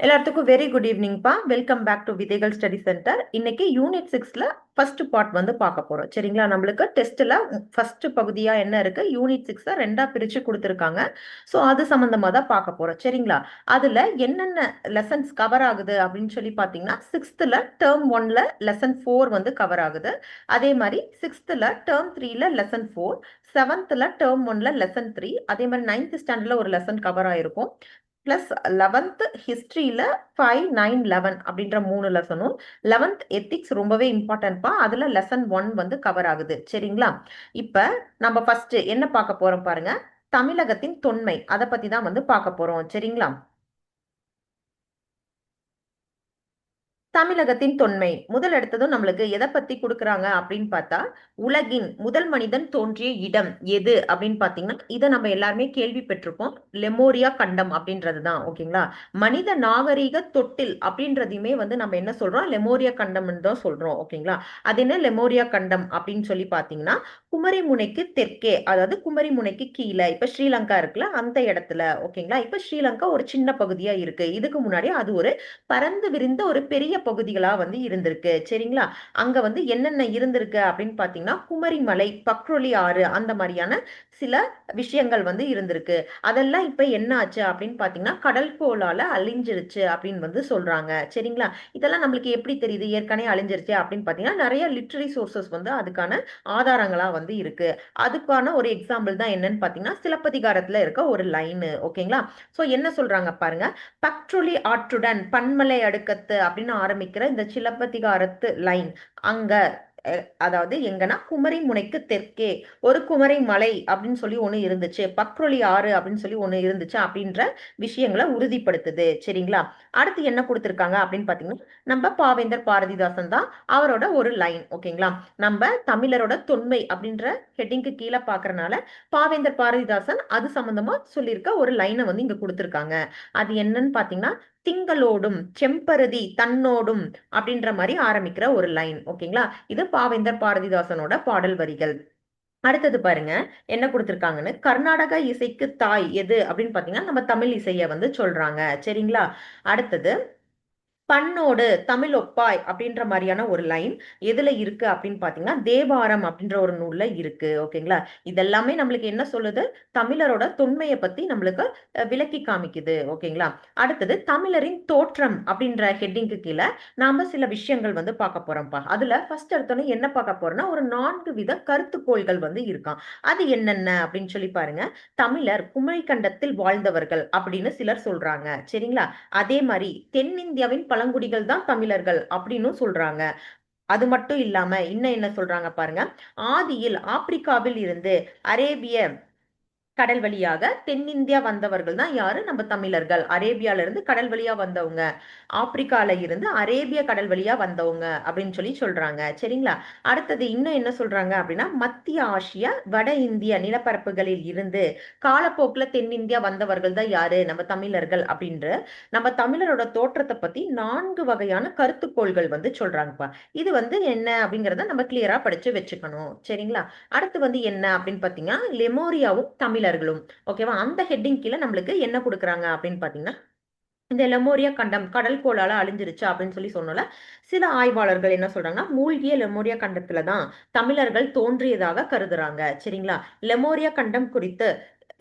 எல்லாத்துக்கும் very good ஈவினிங்ப்பா. Welcome back to Vidhaigal study centre. இன்னைக்கு யூனிட் 6ல ஃபர்ஸ்ட் பார்ட் வந்து பார்க்க போறோம். சரிங்களா? நம்மளுக்கு டெஸ்ட்ல ஃபர்ஸ்ட் பகுதியா என்ன இருக்கு? யூனிட் 6 ரெண்டா பிரிச்சு கொடுத்துருக்காங்க. ஸோ அது சம்பந்தமா தான் பார்க்க போறோம். சரிங்களா? அதுல என்னென்ன லெசன்ஸ் கவர் ஆகுது அப்படின்னு சொல்லி பார்த்தீங்கன்னா, 6th டேர்ம் 1ல லெசன் 4 வந்து கவர் ஆகுது. அதே மாதிரி 6th டேர்ம் 3ல லெசன் 4, 7th டேர்ம் 1ல லெசன் 3, அதே மாதிரி 9th ஸ்டாண்டர்ட்ல ஒரு லெசன் கவர் ஆயிருக்கும். பிளஸ் 11th ஹிஸ்டரியில 5, 9, 11 அப்படின்ற 3 லெசனும், 11th எத்திக்ஸ் ரொம்பவே இம்பார்ட்டன்ட்பா. அதுல லெசன் 1 வந்து கவர் ஆகுது. சரிங்களா? இப்ப நம்ம ஃபர்ஸ்ட் என்ன பார்க்க போறோம் பாருங்க. தமிழகத்தின் தொன்மை அதை பத்தி தான் வந்து பார்க்க போறோம். சரிங்களா? தமிழகத்தின் தொன்மை முதல் எடுத்ததும் நம்மளுக்கு எதை பத்தி கொடுக்குறாங்க அப்படின்னு பார்த்தா, உலகின் முதல் மனிதன் தோன்றிய இடம் எது அப்படின்னு பார்த்தீங்கன்னா, இதை நம்ம எல்லாருமே கேள்விப்பட்டிருப்போம். லெமோரியா கண்டம் அப்படின்றது தான். ஓகேங்களா? மனித நாகரீக தொட்டில் அப்படின்றதையுமே வந்து நம்ம என்ன சொல்றோம்? லெமோரியா கண்டம்னு தான் சொல்றோம். ஓகேங்களா? அது என்ன லெமோரியா கண்டம் அப்படின்னு சொல்லி பார்த்தீங்கன்னா, குமரி முனைக்கு தெற்கே, அதாவது குமரி முனைக்கு கீழே, இப்ப ஸ்ரீலங்கா இருக்குல்ல அந்த இடத்துல. ஓகேங்களா? இப்ப ஸ்ரீலங்கா ஒரு சின்ன பகுதியா இருக்கு. இதுக்கு முன்னாடி அது ஒரு பறந்து விரிந்த ஒரு பெரிய பகுதிகளா வந்து இருந்திருக்கு. சரிங்களா? அங்க வந்து என்னென்ன இருந்திருக்கு அப்படின்னு பாத்தீங்கன்னா, குமரி மலை, பக்ரொலி ஆறு, அந்த மாதிரியான சில விஷயங்கள் வந்து இருந்திருக்கு. அதெல்லாம் இப்ப என்ன ஆச்சு அப்படின்னு பாத்தீங்கன்னா, கடல் கோளால அழிஞ்சிருச்சு அப்படின்னு வந்து சொல்றாங்க. சரிங்களா? இதெல்லாம் நம்மளுக்கு எப்படி தெரியுது ஏற்கனவே அழிஞ்சிருச்சு அப்படின்னு பாத்தீங்கன்னா, நிறைய லிட்ரரி சோர்சஸ் வந்து அதுக்கான ஆதாரங்களா வந்து இருக்கு. அதுக்கான ஒரு எக்ஸாம்பிள் தான் என்னன்னு பாத்தீங்கன்னா, சிலப்பதிகாரத்துல இருக்க ஒரு லைன். ஓகேங்களா? சோ என்ன சொல்றாங்க பாருங்க. பக்ருளி ஆற்றுடன் பன்மலை அடுக்கத்து அப்படின்னு ஆரம்பிக்கிற இந்த சிலப்பதிகாரத்து லைன் அங்க, அதாவது எங்கன்னா குமரி முனைக்கு தெற்கே ஒரு குமரி மலை அப்படின்னு சொல்லி ஒண்ணு இருந்துச்சு, பக்ருளி ஆறு அப்படின்னு சொல்லி ஒண்ணு இருந்துச்சு அப்படின்ற விஷயங்களை உறுதிப்படுத்துது. சரிங்களா? அடுத்து என்ன கொடுத்திருக்காங்க அப்படின்னு பாத்தீங்கன்னா, நம்ம பாவேந்தர் பாரதிதாசன் தான் அவரோட ஒரு லைன். ஓகேங்களா? நம்ம தமிழரோட தொன்மை அப்படின்ற ஹெட்டிங்க்கு கீழே பாக்குறனால பாவேந்தர் பாரதிதாசன் அது சம்பந்தமா சொல்லியிருக்க ஒரு லைனை வந்து இங்க கொடுத்திருக்காங்க. அது என்னன்னு பாத்தீங்கன்னா, திங்களோடும் செம்பருதி தன்னோடும் அப்படின்ற மாதிரி ஆரம்பிக்கிற ஒரு லைன். ஓகேங்களா? இது பாவேந்தர் பாரதிதாசனோட பாடல் வரிகள். அடுத்தது பாருங்க என்ன கொடுத்திருக்காங்கன்னு. கர்நாடக இசைக்கு தாய் எது அப்படின்னு பாத்தீங்கன்னா, நம்ம தமிழ் இசைய வந்து சொல்றாங்க. சரிங்களா? அடுத்தது பண்ணோடு தமிழ் ஒப்பாய் அப்படின்ற மாதிரியான ஒரு லைன் எதுல இருக்கு அப்படின்னு பாத்தீங்கன்னா, தேவாரம் அப்படின்ற ஒரு நூல்ல இருக்கு. ஓகேங்களா? இதெல்லாமே நம்மளுக்கு என்ன சொல்லுது? தமிழரோட தொன்மையை பத்தி நம்மளுக்கு விளக்கி காமிக்குது. ஓகேங்களா? அடுத்தது தமிழரின் தோற்றம் அப்படின்ற ஹெட்டிங்க்கு கீழே நாம சில விஷயங்கள் வந்து பார்க்க போறோம்ப்பா. அதுல ஃபர்ஸ்ட் எடுத்தோன்னே என்ன பார்க்க போறோம்னா, ஒரு 4 வித கருத்துக்கோள்கள் வந்து இருக்காம். அது என்னென்ன அப்படின்னு சொல்லி பாருங்க. தமிழர் குமரி கண்டத்தில் வாழ்ந்தவர்கள் அப்படின்னு சிலர் சொல்றாங்க. சரிங்களா? அதே மாதிரி தென்னிந்தியாவின் பழங்குடிகள் தான் தமிழர்கள் அப்படின்னு சொல்றாங்க. அது மட்டும் இல்லாம இன்னும் என்ன சொல்றாங்க பாருங்க. ஆதியில் ஆப்பிரிக்காவில் இருந்து அரேபிய கடல் வழியாக தென்னிந்தியா வந்தவர்கள் தான் யாரு? நம்ம தமிழர்கள். அரேபியால இருந்து கடல் வழியா வந்தவங்க, ஆப்பிரிக்கால இருந்து அரேபிய கடல் வழியா வந்தவங்க அப்படின்னு சொல்லி சொல்றாங்க. சரிங்களா? அடுத்தது இன்னும் என்ன சொல்றாங்க அப்படின்னா, மத்திய ஆசிய வட இந்திய நிலப்பரப்புகளில் இருந்து காலப்போக்குல தென்னிந்தியா வந்தவர்கள் தான் யாரு? நம்ம தமிழர்கள் அப்படின்ற நம்ம தமிழரோட தோற்றத்தை பத்தி 4 வகையான கருத்துக்கோள்கள் வந்து சொல்றாங்கப்பா. இது வந்து என்ன அப்படிங்கறத நம்ம கிளியரா படிச்சு வச்சுக்கணும். சரிங்களா? அடுத்து வந்து என்ன அப்படின்னு பாத்தீங்கன்னா, லெமோரியாவும் தமிழர்களும். ஓகேவா? அந்த ஹெட்டிங் கீழே நம்மளுக்கு என்ன கொடுக்குறாங்க அப்படின்னு பாத்தீங்கன்னா, இந்த லெமோரியா கண்டம் கடல் கோளால அழிஞ்சிருச்சு அப்படின்னு சொல்லி சொன்னோம்ல. சில ஆய்வாளர்கள் என்ன சொல்றாங்கன்னா, மூழ்கிய லெமோரியா கண்டத்துல தான் தமிழர்கள் தோன்றியதாக கருதுறாங்க. சரிங்களா? லெமோரியா கண்டம் குறித்து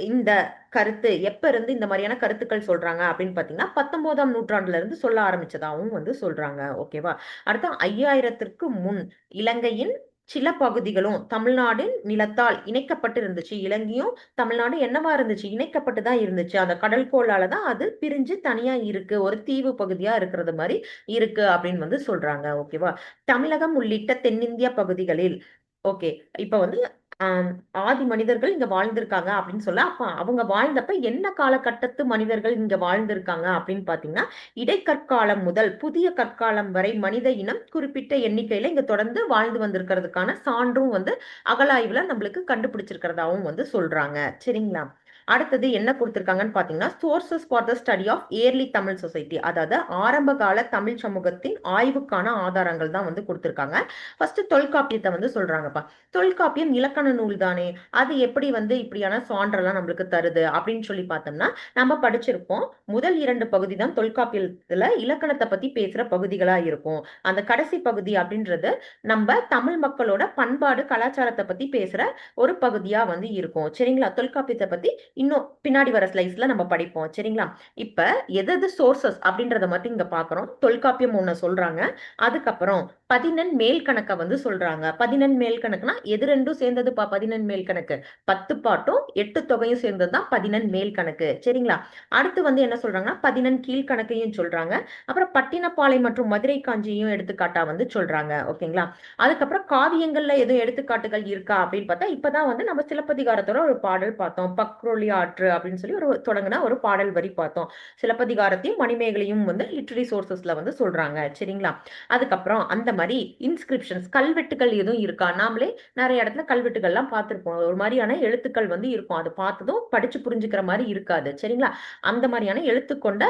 இந்த கருத்து எப்ப இருந்து இந்த மாதிரியான கருத்துக்கள் சொல்றாங்க அப்படின்னு பாத்தீங்கன்னா, 19ஆம் நூற்றாண்டுல இருந்து சொல்ல ஆரம்பிச்சதாகவும் வந்து சொல்றாங்க. ஓகேவா? அடுத்து 5000ற்கு முன் இலங்கையின் சில பகுதிகளும் தமிழ்நாடின் நிலத்தால் இணைக்கப்பட்டு இருந்துச்சு. இலங்கையும் தமிழ்நாடும் என்னவா இருந்துச்சு? இணைக்கப்பட்டு தான் இருந்துச்சு. அந்த கடல் கோளால தான் அது பிரிஞ்சு தனியா இருக்கு. ஒரு தீவு பகுதியா இருக்கிறது மாதிரி இருக்கு அப்படின்னு வந்து சொல்றாங்க. ஓகேவா? தமிழகம் உள்ளிட்ட தென்னிந்திய பகுதிகளில் ஓகே. இப்ப வந்து ஆம், ஆதி மனிதர்கள் இங்க வாழ்ந்திருக்காங்க அப்படின்னு சொல்ல, அப்ப அவங்க வாழ்ந்தப்ப என்ன காலகட்டத்து மனிதர்கள் இங்க வாழ்ந்திருக்காங்க அப்படின்னு பாத்தீங்கன்னா, இடைக்கற்காலம் முதல் புதிய கற்காலம் வரை மனித இனம் குறிப்பிட்ட எண்ணிக்கையில இங்க தொடர்ந்து வாழ்ந்து வந்திருக்கிறதுக்கான சான்றும் வந்து அகழாய்வுல நம்மளுக்கு கண்டுபிடிச்சிருக்கிறதாவும் வந்து சொல்றாங்க. சரிங்களா? அடுத்தது என்ன கொடுத்திருக்காங்கன்னு பாத்தீங்கன்னா sources for the study of early Tamil society, அதாவது ஆரம்ப கால தமிழ் சமூகத்தின் ஆய்வுக்கான ஆதாரங்கள் தான் வந்து கொடுத்திருக்காங்க. ஃபர்ஸ்ட் தொல்காப்பியத்தை வந்து சொல்றாங்கப்பா. தொல்காப்பியம் இலக்கண நூல் தானே, அது எப்படி வந்து இப்படியான சான்றெல்லாம் நம்மளுக்கு தருது அப்படின்னு சொல்லி பார்த்தோம்னா நம்ம படிச்சிருப்போம். முதல் 2 பகுதி தான் தொல்காப்பியத்துல இலக்கணத்தை பத்தி பேசுற பகுதிகளா இருக்கும். அந்த கடைசி பகுதி அப்படின்றது நம்ம தமிழ் மக்களோட பண்பாடு கலாச்சாரத்தை பத்தி பேசுற ஒரு பகுதியா வந்து இருக்கும். சரிங்களா? தொல்காப்பியத்தை பத்தி இன்னும் பின்னாடி வர ஸ்லைஸ்ல நம்ம படிப்போம். சரிங்களா? இப்ப எது சோர்சஸ் அப்படின்றத மட்டும் இங்க பாக்குறோம். தொல்காப்பியம் ஒண்ணு சொல்றாங்க. அதுக்கப்புறம் 14 மேல் கணக்க வந்து சொல்றாங்க. 14 மேல் கணக்குனா எது ரெண்டும் சேர்ந்ததுப்பா 14 மேல் கணக்கு? 10 பாட்டும் 8 தொகையும் சேர்ந்தது தான் 14 மேல் கணக்கு. சரிங்களா? அடுத்து வந்து என்ன சொல்றாங்கன்னா 14 கீழ்கணக்கையும் சொல்றாங்க. அப்புறம் பட்டினப்பாலை மற்றும் மதுரை காஞ்சியையும் எடுத்துக்காட்டா வந்து சொல்றாங்க. ஓகேங்களா? அதுக்கப்புறம் காவியங்கள்ல எதுவும் எடுத்துக்காட்டுகள் இருக்கா அப்படின்னு பார்த்தா இப்பதான் வந்து நம்ம சிலப்பதிகாரத்தோட ஒரு பாடல் பார்த்தோம். பக்ரோலி ஆற்று அப்படின்னு சொல்லி ஒரு தொடங்கின ஒரு பாடல் வரி பார்த்தோம். சிலப்பதிகாரத்தையும் மணிமேகலையும் வந்து லிட்டரரி சோர்சஸ்ல வந்து சொல்றாங்க. சரிங்களா? அதுக்கப்புறம் அந்த மாதிரி இன்ஸ்கிரிப்ஷன்ஸ் கல்வெட்டுகள் எதுவும் இருக்கா? நாமளே நிறைய இடத்துல கல்வெட்டுகள்லாம் பார்த்திருப்போம். ஒரு மாதிரியான எழுத்துக்கள் வந்து இருக்கும். அது பார்த்ததும் படிச்சு புரிஞ்சுக்கிற மாதிரி இருக்காது. சரிங்களா? அந்த மாதிரியான எழுத்து கொண்ட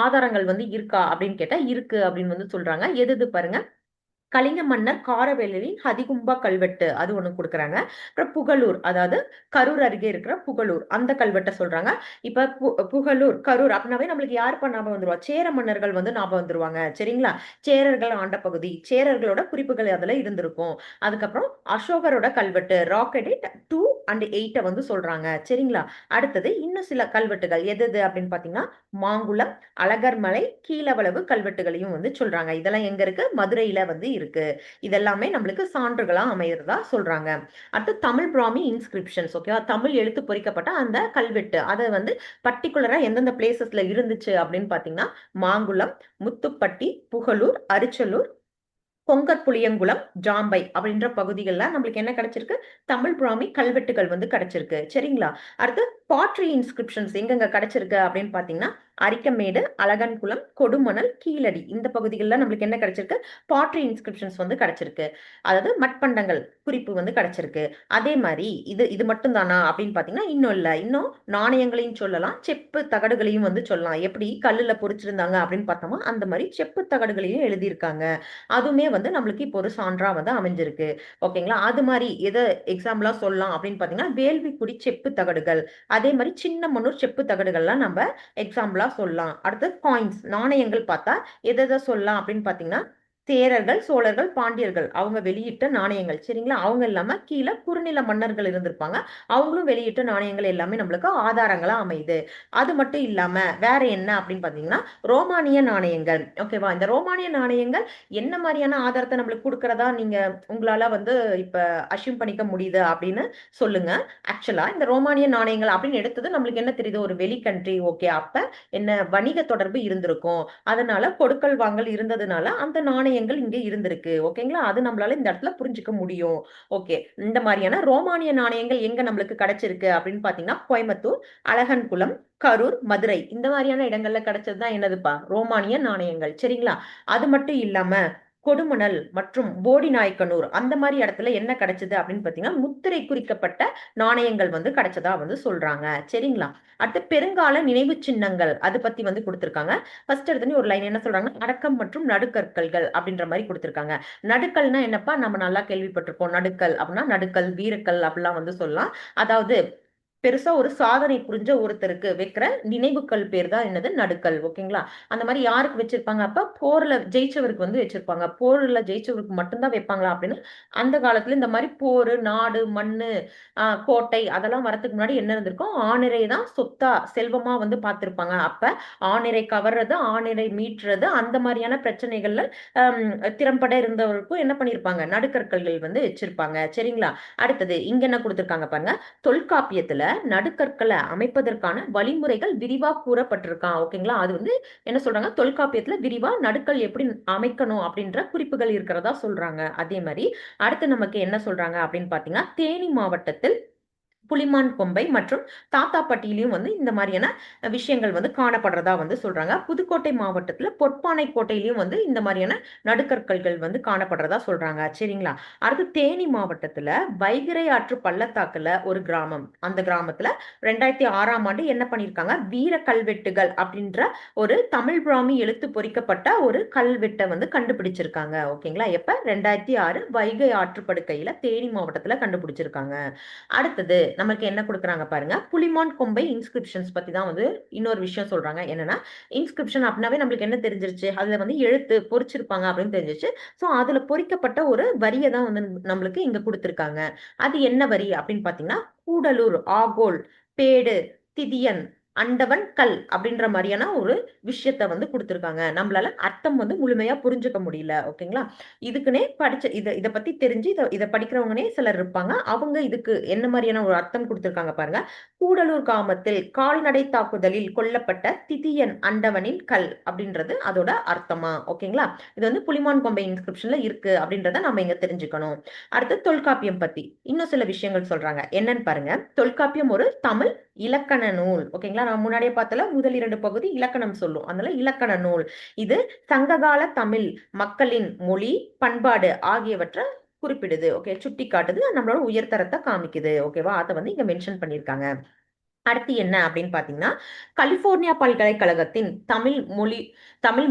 ஆதாரங்கள் வந்து இருக்கா அப்படின்னு கேட்டா இருக்கு அப்படின்னு வந்து சொல்றாங்க. எது பாருங்க. கலிங்க மன்னர் காரவேலரின் ஹதிகும்பா கல்வெட்டு அது ஒண்ணு கொடுக்குறாங்க. அப்புறம் புகழூர், அதாவது கரூர் அருகே இருக்கிற புகழூர் அந்த கல்வெட்டை சொல்றாங்க. இப்ப புகழூர் கரூர் அப்படின்னாவே நம்மளுக்கு யாருப்பா ஞாபகம் வந்துருவா? சேர மன்னர்கள் வந்து ஞாபகம் வந்துருவாங்க. சரிங்களா? சேரர்கள் ஆண்ட பகுதி, சேரர்களோட குறிப்புகள் அதுல இருந்திருக்கும். அதுக்கப்புறம் அசோகரோட கல்வெட்டு ராக்கெட் 2 and 8 வந்து சொல்றாங்க. சரிங்களா? அடுத்தது இன்னும் சில கல்வெட்டுகள் எது அப்படின்னு பாத்தீங்கன்னா மாங்குளம், அழகர்மலை, கீழவளவு கல்வெட்டுகளையும் வந்து சொல்றாங்க. இதெல்லாம் எங்க இருக்கு? மதுரையில வந்து இருக்கு. இதெல்லாமே நம்மளுக்கு சான்றுகளா அமையறதா சொல்றாங்க. அடுத்து தமிழ் பிராமி இன்ஸ்கிரிப்ஷன்ஸ், ஓகேவா? தமிழ் எழுத்து பொறிக்கப்பட்ட அந்த கல்வெட்டு அதை வந்து பர்டிகுலரா எந்தெந்த பிளேசஸ்ல இருந்துச்சு அப்படின்னு பாத்தீங்கன்னா மாங்குளம், முத்துப்பட்டி, புகழூர், அரிச்சலூர், கொங்கர் புளியங்குளம், ஜாம்பை அப்படின்ற பகுதிகளில் நம்மளுக்கு என்ன கிடைச்சிருக்கு? தமிழ் பிராமி கல்வெட்டுகள் வந்து கிடைச்சிருக்கு. சரிங்களா? அடுத்து பாட்ரி இன்ஸ்கிரிப்ஷன்ஸ் எங்கெங்க கிடைச்சிருக்கு அப்படின்னு பாத்தீங்கன்னா அரிக்கமேடு, அழகன்குளம், கொடுமணல், கீழடி இந்த பகுதிகளில் நம்மளுக்கு என்ன கிடைச்சிருக்கு? பாட்ரி இன்ஸ்கிரிப்ஷன்ஸ் வந்து கிடைச்சிருக்கு. அதாவது மட்பண்டங்கள் குறிப்பு வந்து கிடைச்சிருக்கு. அதே மாதிரி இது இது மட்டும் தானா அப்படின்னு பாத்தீங்கன்னா இன்னும் இல்ல. இன்னும் நாணயங்களையும் சொல்லலாம், செப்பு தகடுகளையும் வந்து சொல்லலாம். எப்படி கல்லுல பொறிச்சிருந்தாங்க அப்படின்னு பார்த்தோமா அந்த மாதிரி செப்பு தகடுகளையும் எழுதியிருக்காங்க. அதுவுமே வந்து நம்மளுக்கு இப்போ ஒரு சான்றா வந்து அமைஞ்சிருக்கு. ஓகேங்களா? அது மாதிரி எதை எக்ஸாம்பிளா சொல்லலாம் அப்படின்னு பாத்தீங்கன்னா வேள்விக்குடி செப்பு தகடுகள், அதே மாதிரி சின்னமனூர் செப்பு தகடுகள்லாம் நம்ம எக்ஸாம்பிளா சொல்லலாம். அடுத்து காயின்ஸ் நாணயங்கள் பார்த்தா எதை சொல்லலாம் அப்படின்னு பாத்தீங்கன்னா சேரர்கள், சோழர்கள், பாண்டியர்கள் அவங்க வெளியிட்ட நாணயங்கள். சரிங்களா? அவங்க இல்லாம கீழே குறுநில மன்னர்கள் இருந்திருப்பாங்க. அவங்களும் வெளியிட்ட நாணயங்கள் எல்லாமே நம்மளுக்கு ஆதாரங்களா அமையுது. அது மட்டும் இல்லாம வேற என்ன அப்படின்னு பாத்தீங்கன்னா ரோமானிய நாணயங்கள். ஓகேவா? இந்த ரோமானிய நாணயங்கள் என்ன மாதிரியான ஆதாரத்தை நம்மளுக்கு கொடுக்கறதா நீங்க உங்களால வந்து இப்ப அஷ்யூம் பண்ணிக்க முடியுது அப்படின்னு சொல்லுங்க. ஆக்சுவலா இந்த ரோமானிய நாணயங்கள் அப்படின்னு எடுத்தது நம்மளுக்கு என்ன தெரியுது? ஒரு வெளி கண்ட்ரி. ஓகே, அப்ப என்ன வணிக தொடர்பு இருந்திருக்கும். அதனால கொடுக்கல் வாங்கல் இருந்ததுனால அந்த நாணயங்கள் இங்க இருந்திருக்கு. ஓகேங்களா? அது நம்மளால இந்த இடத்துல புரிஞ்சுக்க முடியும். ஓகே, இந்த மாதிரியான ரோமானிய நாணயங்கள் எங்க நம்மளுக்கு கிடைச்சிருக்கு அப்படின்னு பாத்தீங்கன்னா கோயம்புத்தூர், அழகன்குளம், கரூர், மதுரை இந்த மாதிரியான இடங்கள்ல கிடைச்சதுதான் என்னதுப்பா? ரோமானிய நாணயங்கள். சரிங்களா? அது மட்டும் இல்லாம கொடுமணல் மற்றும் போடி நாயக்கனூர் அந்த மாதிரி இடத்துல என்ன கிடைச்சது அப்படின்னு பாத்தீங்கன்னா முத்திரை குறிக்கப்பட்ட நாணயங்கள் வந்து கிடைச்சதா வந்து சொல்றாங்க. சரிங்களா? அடுத்து பெருங்கால நினைவு சின்னங்கள் அது பத்தி வந்து கொடுத்திருக்காங்க. ஃபர்ஸ்ட் எடுத்தோடனே ஒரு லைன் என்ன சொல்றாங்க? அடக்கம் மற்றும் நடுக்கற்கள்கள் அப்படின்ற மாதிரி கொடுத்திருக்காங்க. நடுக்கல்னா என்னப்பா? நம்ம நல்லா கேள்விப்பட்டிருப்போம். நடுக்கல் அப்படின்னா நடுக்கல், வீரக்கல் அப்படிலாம் வந்து சொல்லலாம். அதாவது பெருசா ஒரு சாதனை புரிஞ்ச ஒருத்தருக்கு வைக்கிற நினைவுக்கல் பேர் தான் என்னது? நடுக்கல். ஓகேங்களா? அந்த மாதிரி யாருக்கு வச்சிருப்பாங்க? அப்ப போர்ல ஜெயிச்சவருக்கு வந்து வச்சிருப்பாங்க. போர்ல ஜெயிச்சவருக்கு மட்டும்தான் வைப்பாங்களா அப்படின்னு அந்த காலத்துல இந்த மாதிரி போரு, நாடு, மண்ணு, கோட்டை அதெல்லாம் வரதுக்கு முன்னாடி என்ன இருந்திருக்கும்? ஆணிரை தான் சொத்தா செல்வமா வந்து பார்த்திருப்பாங்க. அப்ப ஆணிரை கவர்றது, ஆணிரை மீட்றது அந்த மாதிரியான பிரச்சனைகள்ல ஆம், திறம்பட இருந்தவருக்கும் என்ன பண்ணிருப்பாங்க? நடுக்கற்கல்கள் வந்து வச்சிருப்பாங்க. சரிங்களா? அடுத்தது இங்க என்ன கொடுத்திருக்காங்க பாருங்க. தொல்காப்பியத்துல நடுக்கற்களை அமைப்பதற்கான வழிமுறைகள் விரிவா கூறப்பட்டிருக்கான். ஓகேங்களா? அது வந்து என்ன சொல்றாங்க? தொல்காப்பியத்துல விரிவா நடுக்கல் எப்படி அமைக்கணும் அப்படின்ற குறிப்புகள் இருக்கிறதா சொல்றாங்க. அதே மாதிரி அடுத்து நமக்கு என்ன சொல்றாங்க அப்படின்னு பாத்தீங்கன்னா தேனி மாவட்டத்தில் புலிமான் கொம்பை மற்றும் தாத்தாப்பட்டியிலையும் வந்து இந்த மாதிரியான விஷயங்கள் வந்து காணப்படுறதா வந்து சொல்றாங்க. புதுக்கோட்டை மாவட்டத்துல பொற்பானை கோட்டையிலையும் வந்து இந்த மாதிரியான நடுக்கற்கல்கள் வந்து காணப்படுறதா சொல்றாங்க. சரிங்களா? அடுத்து தேனி மாவட்டத்துல வைகரை ஆற்று பள்ளத்தாக்குல ஒரு கிராமம். அந்த கிராமத்துல 2006ஆம் ஆண்டு என்ன பண்ணிருக்காங்க, வீர கல்வெட்டுகள் அப்படின்ற ஒரு தமிழ் பிராமி எழுத்து பொறிக்கப்பட்ட ஒரு கல்வெட்டை வந்து கண்டுபிடிச்சிருக்காங்க. ஓகேங்களா? எப்ப 2006 வைகை ஆற்றுப்படுக்கையில தேனி மாவட்டத்துல கண்டுபிடிச்சிருக்காங்க. அடுத்தது நமக்கு என்ன கொடுக்குறாங்க பாருங்க, புலிமான் கொம்பை இன்ஸ்கிரிப்ஷன்ஸ் பத்தி தான் வந்து இன்னொரு விஷயம் சொல்றாங்க. என்னன்னா, இன்ஸ்கிரிப்ஷன் அப்படின்னாவே நம்மளுக்கு என்ன தெரிஞ்சிருச்சு, அதுல வந்து எழுத்து பொறிச்சிருப்பாங்க அப்படின்னு தெரிஞ்சிருச்சு. ஸோ அதுல பொறிக்கப்பட்ட ஒரு வரியை தான் வந்து நம்மளுக்கு இங்க கொடுத்துருக்காங்க. அது என்ன வரி அப்படின்னு பாத்தீங்கன்னா, கூடலூர், ஆகோல், பேடு, திதியன், அண்டவன், கல் அப்படின்ற மாதிரியான ஒரு விஷயத்த வந்து கொடுத்துருக்காங்க. நம்மளால அர்த்தம் வந்து முழுமையா புரிஞ்சுக்க முடியல. ஓகேங்களா? இதுக்குன்னே படிச்ச இதை பத்தி தெரிஞ்சு இதை படிக்கிறவங்கனே சிலர் இருப்பாங்க. அவங்க இதுக்கு என்ன மாதிரியான ஒரு அர்த்தம் கொடுத்திருக்காங்க பாருங்க. கூடலூர் கிராமத்தில் கால்நடை தாக்குதலில் கொல்லப்பட்ட திதியன் அண்டவனின் கல் அப்படின்றது அதோட அர்த்தமா. ஓகேங்களா? இது வந்து புலிமான் கொம்பை இன்ஸ்கிரிப்ஷன்ல இருக்கு அப்படின்றத நம்ம இங்க தெரிஞ்சுக்கணும். அடுத்து தொல்காப்பியம் பத்தி இன்னும் சில விஷயங்கள் சொல்றாங்க. என்னன்னு பாருங்க. தொல்காப்பியம் ஒரு தமிழ் இலக்கண நூல். ஓகேங்களா? நம்ம முன்னாடியே பார்த்தல முதல் 2 பகுதி இலக்கணம் சொல்லும். அதனால இலக்கண நூல். இது சங்ககால தமிழ் மக்களின் மொழி, பண்பாடு ஆகியவற்றை குறிப்பிடுது. ஓகே, சுட்டி காட்டுது, நம்மளோட உயர்தரத்தை காமிக்குது. ஓகேவா? அதை வந்து இங்க மென்ஷன் பண்ணியிருக்காங்க. அடுத்து என்ன அப்படின்னு பாத்தீங்கன்னா, கலிபோர்னியா பல்கலைக்கழகத்தின் தமிழ்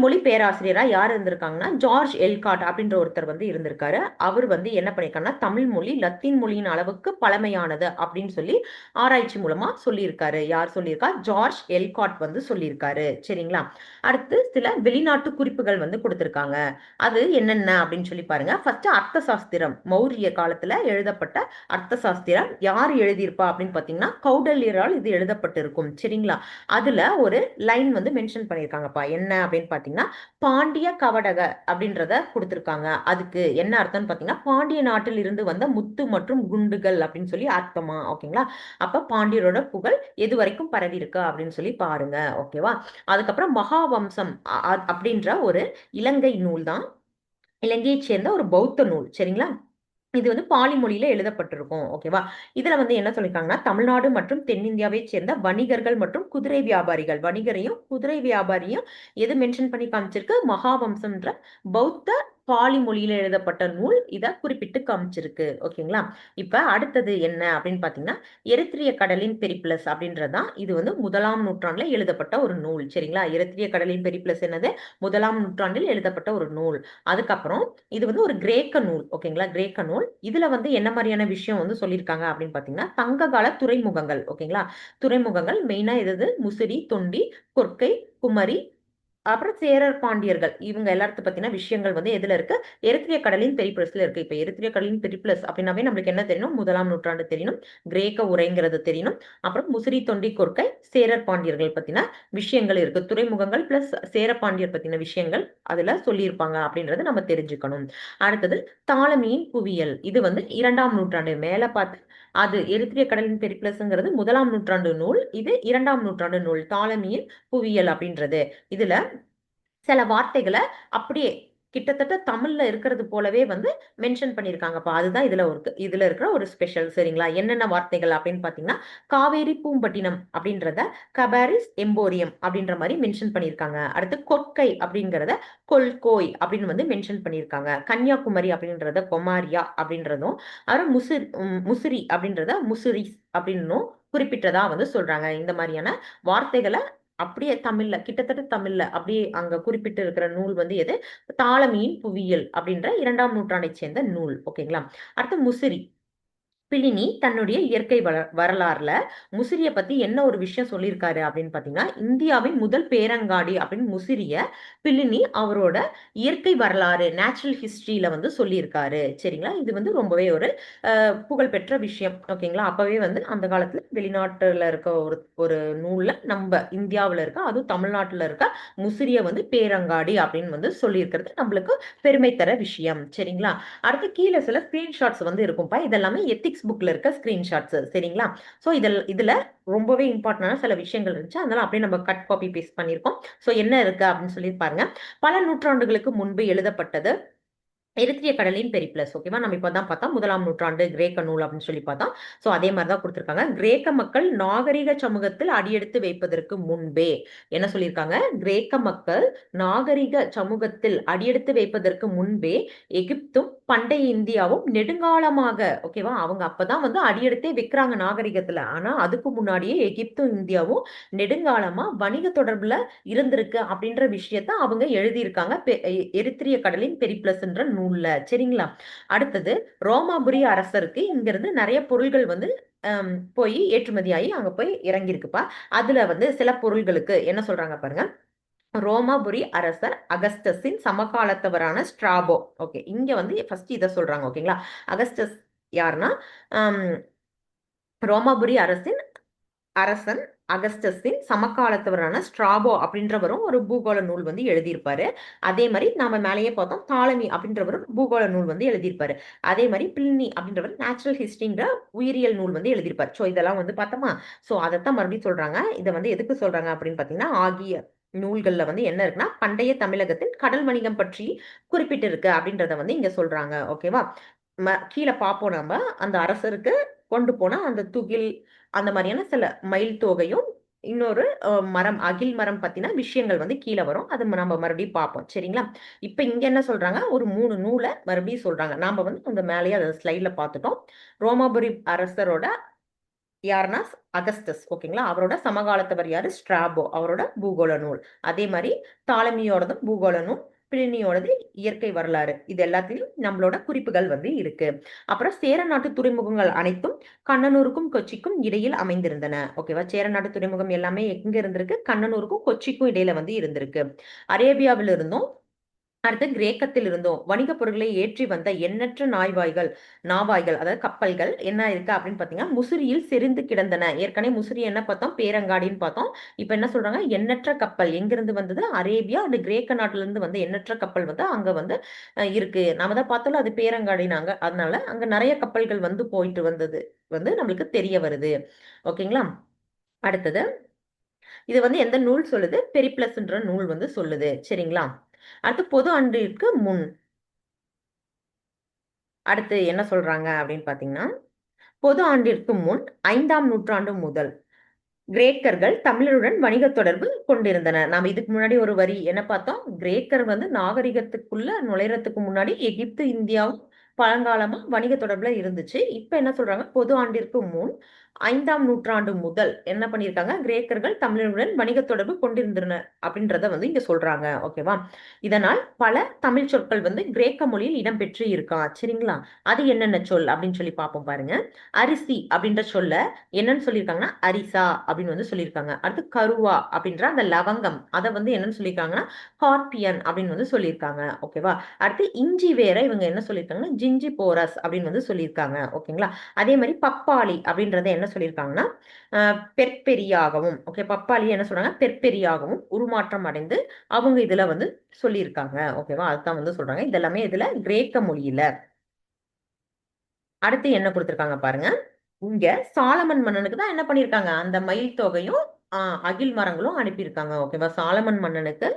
மொழி பேராசிரியரா யார் இருந்திருக்காங்கன்னா, ஜார்ஜ் எல்காட் அப்படின்ற ஒருத்தர் வந்து இருந்திருக்காரு. அவர் வந்து என்ன பண்ணிருக்காங்கன்னா, தமிழ் மொழி லத்தீன் மொழியின் அளவுக்கு பழமையானது அப்படின்னு சொல்லி ஆராய்ச்சி மூலமா சொல்லியிருக்காரு. யார் சொல்லியிருக்கா? ஜார்ஜ் எல்காட் வந்து சொல்லியிருக்காரு. சரிங்களா? அடுத்து சில வெளிநாட்டு குறிப்புகள் வந்து கொடுத்திருக்காங்க. அது என்னென்ன அப்படின்னு சொல்லி பாருங்க. ஃபர்ஸ்ட் அர்த்த சாஸ்திரம், மௌரிய காலத்துல எழுதப்பட்ட அர்த்த சாஸ்திரம் யார் எழுதியிருப்பா அப்படின்னு பாத்தீங்கன்னா, கௌடல்யரால் இது எழுதப்பட்டிருக்கும். சரிங்களா? அதுல ஒரு லைன் வந்து மென்ஷன் பண்ணியிருக்காங்கப்பா. என்ன அப்படின்னு பாத்தீங்கன்னா, பாண்டிய கவடக அப்படின்றத கொடுத்திருக்காங்க. அதுக்கு என்ன அர்த்தம்னு பாத்தீங்கன்னா, பாண்டிய நாட்டில் இருந்து வந்த முத்து மற்றும் குண்டுகள் அப்படின்னு சொல்லி அர்த்தமா. ஓகேங்களா? அப்ப பாண்டியரோட புகழ் எது வரைக்கும் பரவி இருக்கு அப்படின்னு சொல்லி பாருங்க. ஓகேவா? அதுக்கப்புறம் மகாவம்சம் அப்படின்ற ஒரு இலங்கை நூல் தான், இலங்கையை சேர்ந்த ஒரு பௌத்த நூல். சரிங்களா? இது வந்து பாலி மொழியில எழுதப்பட்டிருக்கும். ஓகேவா? இதுல வந்து என்ன சொல்லிருக்காங்கன்னா, தமிழ்நாடு மற்றும் தென்னிந்தியாவை சேர்ந்த வணிகர்கள் மற்றும் குதிரை வியாபாரிகள், வணிகரையும் குதிரை வியாபாரியும் எது மென்ஷன் பண்ணி காமிச்சிருக்கு? மகாவம்சம்ன்ற பௌத்த பாலி மொழியில எழுதப்பட்ட நூல் இத குறிப்பிட்டு காமிச்சிருக்கு. ஓகேங்களா? இப்ப அடுத்தது என்ன அப்படின்னு பாத்தீங்கன்னா, எரித்திரிய கடலின் பெரிப்ளஸ் அப்படின்றதுதான். இது வந்து 1ஆம் நூற்றாண்டுல எழுதப்பட்ட ஒரு நூல். சரிங்களா? எரித்திரிய கடலின் பெரிப்ளஸ் என்னது? 1ஆம் நூற்றாண்டில் எழுதப்பட்ட ஒரு நூல். அதுக்கப்புறம் இது வந்து ஒரு கிரேக்க நூல். ஓகேங்களா? கிரேக்க நூல். இதுல வந்து என்ன மாதிரியான விஷயம் வந்து சொல்லியிருக்காங்க அப்படின்னு பாத்தீங்கன்னா, சங்க கால துறைமுகங்கள். ஓகேங்களா? துறைமுகங்கள் மெயினா எது? முசிறி, தொண்டி, கொர்க்கை, குமரி, அப்புறம் சேரர், பாண்டியர்கள், இவங்க எல்லாத்த பத்தின விஷயங்கள் வந்து எதுல இருக்கு? எரித்திரிய கடலின் பெரிப்ளஸ்ல இருக்கு. இப்ப எரித்திரிய கடலின் பெரிப்ளஸ் அப்படின்னாவே நம்மளுக்கு என்ன தெரியணும்? 1ஆம் நூற்றாண்டு தெரியணும், கிரேக்க உரைங்கிறது தெரியணும், அப்புறம் முசிறி, தொண்டி, கொர்க்கை, சேரர், பாண்டியர்கள் பத்தின விஷயங்கள் இருக்கு. துறைமுகங்கள் பிளஸ் சேர பாண்டியர் பத்தின விஷயங்கள் அதுல சொல்லியிருப்பாங்க அப்படின்றத நம்ம தெரிஞ்சுக்கணும். அடுத்தது தாளமியின் புவியியல். இது வந்து 2ஆம் நூற்றாண்டு மேல பார்த்து, அது எரித்திரிய கடலின் பெரிப்ளஸ்ங்கிறது 1ஆம் நூற்றாண்டு நூல், இது 2ஆம் நூற்றாண்டு நூல் தாளமியின் புவியியல் அப்படின்றது. இதுல சில வார்த்தைகளை அப்படியே கிட்டத்தட்ட தமிழ்ல இருக்கிறது போலவே வந்து மென்ஷன் பண்ணியிருக்காங்கப்பா. அதுதான் இதுல இருக்கிற ஒரு ஸ்பெஷல். சரிங்களா? என்னென்ன வார்த்தைகள் அப்படின்னு பாத்தீங்கன்னா, காவேரி பூம்பட்டினம் அப்படின்றத கபாரிஸ் எம்போரியம் அப்படின்ற மாதிரி மென்ஷன் பண்ணியிருக்காங்க. அடுத்து கொற்கை அப்படிங்கிறத கொல்கோய் அப்படின்னு வந்து மென்ஷன் பண்ணியிருக்காங்க. கன்னியாகுமரி அப்படின்றத கொமாரியா அப்படின்றதும், அப்புறம் முசிறி அப்படின்றத முசிறிஸ் அப்படின்னும் குறிப்பிட்டதா வந்து சொல்றாங்க. இந்த மாதிரியான வார்த்தைகளை அப்படியே தமிழ்ல, கிட்டத்தட்ட தமிழ்ல அப்படியே அங்க குறிப்பிட்டு இருக்கிற நூல் வந்து எது? தாளமியின் புவியியல் அப்படின்ற 2ஆம் நூற்றாண்டைச் சேர்ந்த நூல். ஓகேங்களா? அடுத்து முசிறி. பிளினி தன்னுடைய இயற்கை வரலாறுல முசிறிய பத்தி என்ன ஒரு விஷயம் சொல்லியிருக்காரு அப்படின்னு பாத்தீங்கன்னா, இந்தியாவின் முதல் பேரங்காடி அப்படின்னு முசிறிய பிளினி அவரோட இயற்கை வரலாறு, நேச்சுரல் ஹிஸ்டரியில வந்து சொல்லியிருக்காரு. சரிங்களா? இது வந்து ரொம்பவே ஒரு புகழ்பெற்ற விஷயம். ஓகேங்களா? அப்பவே வந்து அந்த காலத்துல வெளிநாட்டுல இருக்க ஒரு ஒரு நூல்ல நம்ம இந்தியாவுல இருக்க, அதுவும் தமிழ்நாட்டுல இருக்க முசிறிய வந்து பேரங்காடி அப்படின்னு வந்து சொல்லியிருக்கிறது நம்மளுக்கு பெருமை தர விஷயம். சரிங்களா? அடுத்து கீழே சில ஸ்கிரீன்ஷாட்ஸ் வந்து இருக்கும்பா. இதெல்லாமே எத்திக்ஸ் புக்ல இருக்க ஸ்கிரீன்ஷாட்ஸ். சரிங்களா? ஸோ இதுல ரொம்பவே இம்பார்ட்டன்டான சில விஷயங்கள் இருந்துச்சு. அதனால அப்படியே நம்ம கட் காப்பி பேஸ்ட் பண்ணியிருக்கோம். ஸோ என்ன இருக்கு அப்படின்னு சொல்லி பாருங்க. பல நூற்றாண்டுகளுக்கு முன்பு எழுதப்பட்டது. எரித்திரிய கடலின் பெரிப்ளஸ். ஓகேவா? நம்ம இப்பதான் பார்த்தோம் 1ஆம் நூற்றாண்டு கிரேக்க நூல் அப்படின்னு சொல்லி பார்த்தோம். சோ அதே மாதிரி தான் கொடுத்திருக்காங்க. கிரேக்க மக்கள் நாகரிக சமூகத்தில் அடியெடுத்து வைப்பதற்கு முன்பே என்ன சொல்லியிருக்காங்க? கிரேக்க மக்கள் நாகரிக சமூகத்தில் அடியெடுத்து வைப்பதற்கு முன்பே எகிப்தும் பண்டைய இந்தியாவும் நெடுங்காலமாக, ஓகேவா, அவங்க அப்பதான் வந்து அடியெடுத்தே வைக்கிறாங்க நாகரிகத்துல. ஆனா அதுக்கு முன்னாடியே எகிப்தும் இந்தியாவும் நெடுங்காலமா வணிக தொடர்புல இருந்திருக்கு அப்படின்ற விஷயத்த அவங்க எழுதியிருக்காங்க எரித்திரிய கடலின் பெரிப்ளஸ்ன்ற நூல்ல. சரிங்களா? அடுத்தது ரோமாபுரி அரசருக்கு இங்கிருந்து நிறைய பொருள்கள் வந்து போய் ஏற்றுமதி ஆகி அங்க போய் இறங்கியிருக்குப்பா. அதுல வந்து சில பொருள்களுக்கு என்ன சொல்றாங்க பாருங்க. ரோமாபுரி அரசர் அகஸ்டஸின் சமகாலத்தவரான ஸ்ட்ராபோ. ஓகே, இங்க வந்து ஃபர்ஸ்ட் இதை சொல்றாங்க. ஓகேங்களா? அகஸ்டஸ் யாருன்னா ரோமாபுரி அரசன் அகஸ்டஸின் சமகாலத்தவரான ஸ்ட்ராபோ அப்படின்றவரும் ஒரு பூகோள நூல் வந்து எழுதியிருப்பாரு. அதே மாதிரி நாம மேலேயே பார்த்தோம் தாலமி அப்படின்றவரும் பூகோள நூல் வந்து எழுதியிருப்பாரு. அதே மாதிரி பிளினி அப்படின்றவர் நேச்சுரல் ஹிஸ்டரிங்கிற உயிரியல் நூல் வந்து எழுதியிருப்பாரு. ஸோ இதெல்லாம் வந்து பார்த்தோமா? ஸோ அதைத்தான் மறுபடியும் சொல்றாங்க. இதை வந்து எதுக்கு சொல்றாங்க அப்படின்னு பார்த்தீங்கன்னா, ஆகிய நூல்கள்ல வந்து என்ன இருக்குன்னா பண்டைய தமிழகத்தில் கடல் வணிகம் பற்றி குறிப்பிட்டு இருக்கு அப்படின்றத வந்து இங்க சொல்றாங்க. ஓகேவா? கீழே பார்ப்போம். நம்ம அந்த அரசருக்கு கொண்டு போன அந்த துகில் அந்த மாதிரியான சில மயில் தொகையும் இன்னொரு மரம் அகில் மரம் பத்தின விஷயங்கள் வந்து கீழே வரும். அது நம்ம மறுபடியும் பார்ப்போம். சரிங்களா? இப்ப இங்க என்ன சொல்றாங்க? ஒரு 3 நூலை மறுபடியும் சொல்றாங்க. நாம வந்து அந்த மேலேயே அதை ஸ்லைட்ல பார்த்துட்டோம். ரோமாபுரி அரசரோட யாருன்னா அகஸ்டஸ். ஓகேங்களா? அவரோட சமகாலத்தவர் யாரு? ஸ்ட்ராபோ. அவரோட பூகோள நூல். அதே மாதிரி தாலமியோடதும் பூகோள நூல், பிளினியோடது இயற்கை வரலாறு. இது எல்லாத்தையும் நம்மளோட குறிப்புகள் வந்து இருக்கு. அப்புறம் சேர நாட்டு துறைமுகங்கள் அனைத்தும் கண்ணனூருக்கும் கொச்சிக்கும் இடையில் அமைந்திருந்தன. ஓகேவா? சேர நாட்டு துறைமுகம் எல்லாமே எங்க இருந்திருக்கு? கண்ணனூருக்கும் கொச்சிக்கும் இடையில வந்து இருந்திருக்கு. அரேபியாவில் இருந்தும் அடுத்து கிரேக்கத்தில் இருந்தும் வணிக பொருட்களை ஏற்றி வந்த எண்ணற்ற நாவாய்கள் அதாவது கப்பல்கள் என்ன இருக்கு அப்படின்னு பாத்தீங்கன்னா முசிறியில் செறிந்து கிடந்தன. ஏற்கனவே முசிறி என்ன பார்த்தோம்? பேரங்காடின்னு பார்த்தோம். இப்ப என்ன சொல்றாங்க? எண்ணற்ற கப்பல் எங்கிருந்து வந்தது? அரேபியா அந்த கிரேக்க நாட்டுல இருந்து வந்து எண்ணற்ற கப்பல் வந்து அங்க வந்து இருக்கு. நாம தான் பார்த்தோம்ல அது பேரங்காடினாங்க. அதனால அங்க நிறைய கப்பல்கள் வந்து போயிட்டு வந்தது வந்து நம்மளுக்கு தெரிய வருது. ஓகேங்களா? அடுத்தது இது வந்து எந்த நூல் சொல்லுது? பெரிப்ளஸ்ன்ற நூல் வந்து சொல்லுது. சரிங்களா? அடுத்து பொது ஆண்டிற்கு முன் அடுத்து என்ன சொல்றாங்க அப்படின்னு பாத்தீங்கன்னா, பொது ஆண்டிற்கு முன் 5ஆம் நூற்றாண்டு முதல் கிரேக்கர்கள் தமிழருடன் வணிக தொடர்பு கொண்டிருந்தனர். நாம இதுக்கு முன்னாடி ஒரு வரி என்ன பார்த்தோம்? கிரேக்கர் வந்து நாகரிகத்துக்குள்ள நுழையறதுக்கு முன்னாடி எகிப்து இந்தியாவும் பழங்காலமா வணிக தொடர்புல இருந்துச்சு. இப்ப என்ன சொல்றாங்க? பொது ஆண்டிற்கு முன் 5ஆம் நூற்றாண்டு முதல் என்ன பண்ணியிருக்காங்க? கிரேக்கர்கள் தமிழருடன் வணிக தொடர்பு கொண்டிருந்தனர் அப்படின்றத வந்து இங்க சொல்றாங்க. ஓகேவா? இதனால் பல தமிழ் சொற்கள் வந்து கிரேக்க மொழியில் இடம்பெற்று இருக்கா. சரிங்களா? அது என்னென்ன சொல் அப்படின்னு சொல்லி பார்ப்போம் பாருங்க. அரிசி அப்படின்ற சொல்ல என்னன்னு சொல்லியிருக்காங்கன்னா அரிசா அப்படின்னு வந்து சொல்லியிருக்காங்க. அடுத்து கருவா அப்படின்ற அந்த லவங்கம் அதை வந்து என்னன்னு சொல்லியிருக்காங்கன்னா ஹார்பியன் அப்படின்னு வந்து சொல்லியிருக்காங்க. ஓகேவா? அடுத்து இஞ்சி வேற இவங்க என்ன சொல்லியிருக்காங்கன்னா ஜிஞ்சி போரஸ் அப்படின்னு வந்து சொல்லியிருக்காங்க. ஓகேங்களா? அதே மாதிரி பப்பாளி அப்படின்றத என்ன சொல்லியிருக்காங்கன்னா பெர்பெரியாகவும், ஓகே, பப்பாளி என்ன சொல்றாங்க? பெர்பெரியாகவும் உருமாற்றம் அடைந்து அவங்க இதுல வந்து சொல்லியிருக்காங்க. ஓகேவா? அதுதான் வந்து சொல்றாங்க. இதெல்லாமே இதுல கிரேக்க மொழியில. அடுத்து என்ன கொடுத்திருக்காங்க பாருங்க. இங்க சாலமன் மன்னனுக்கு தான் என்ன பண்ணிருக்காங்க? அந்த மயில் தொகையும் அகில் மரங்களும் அனுப்பியிருக்காங்க. ஓகேவா? சாலமன் மன்னனுக்கு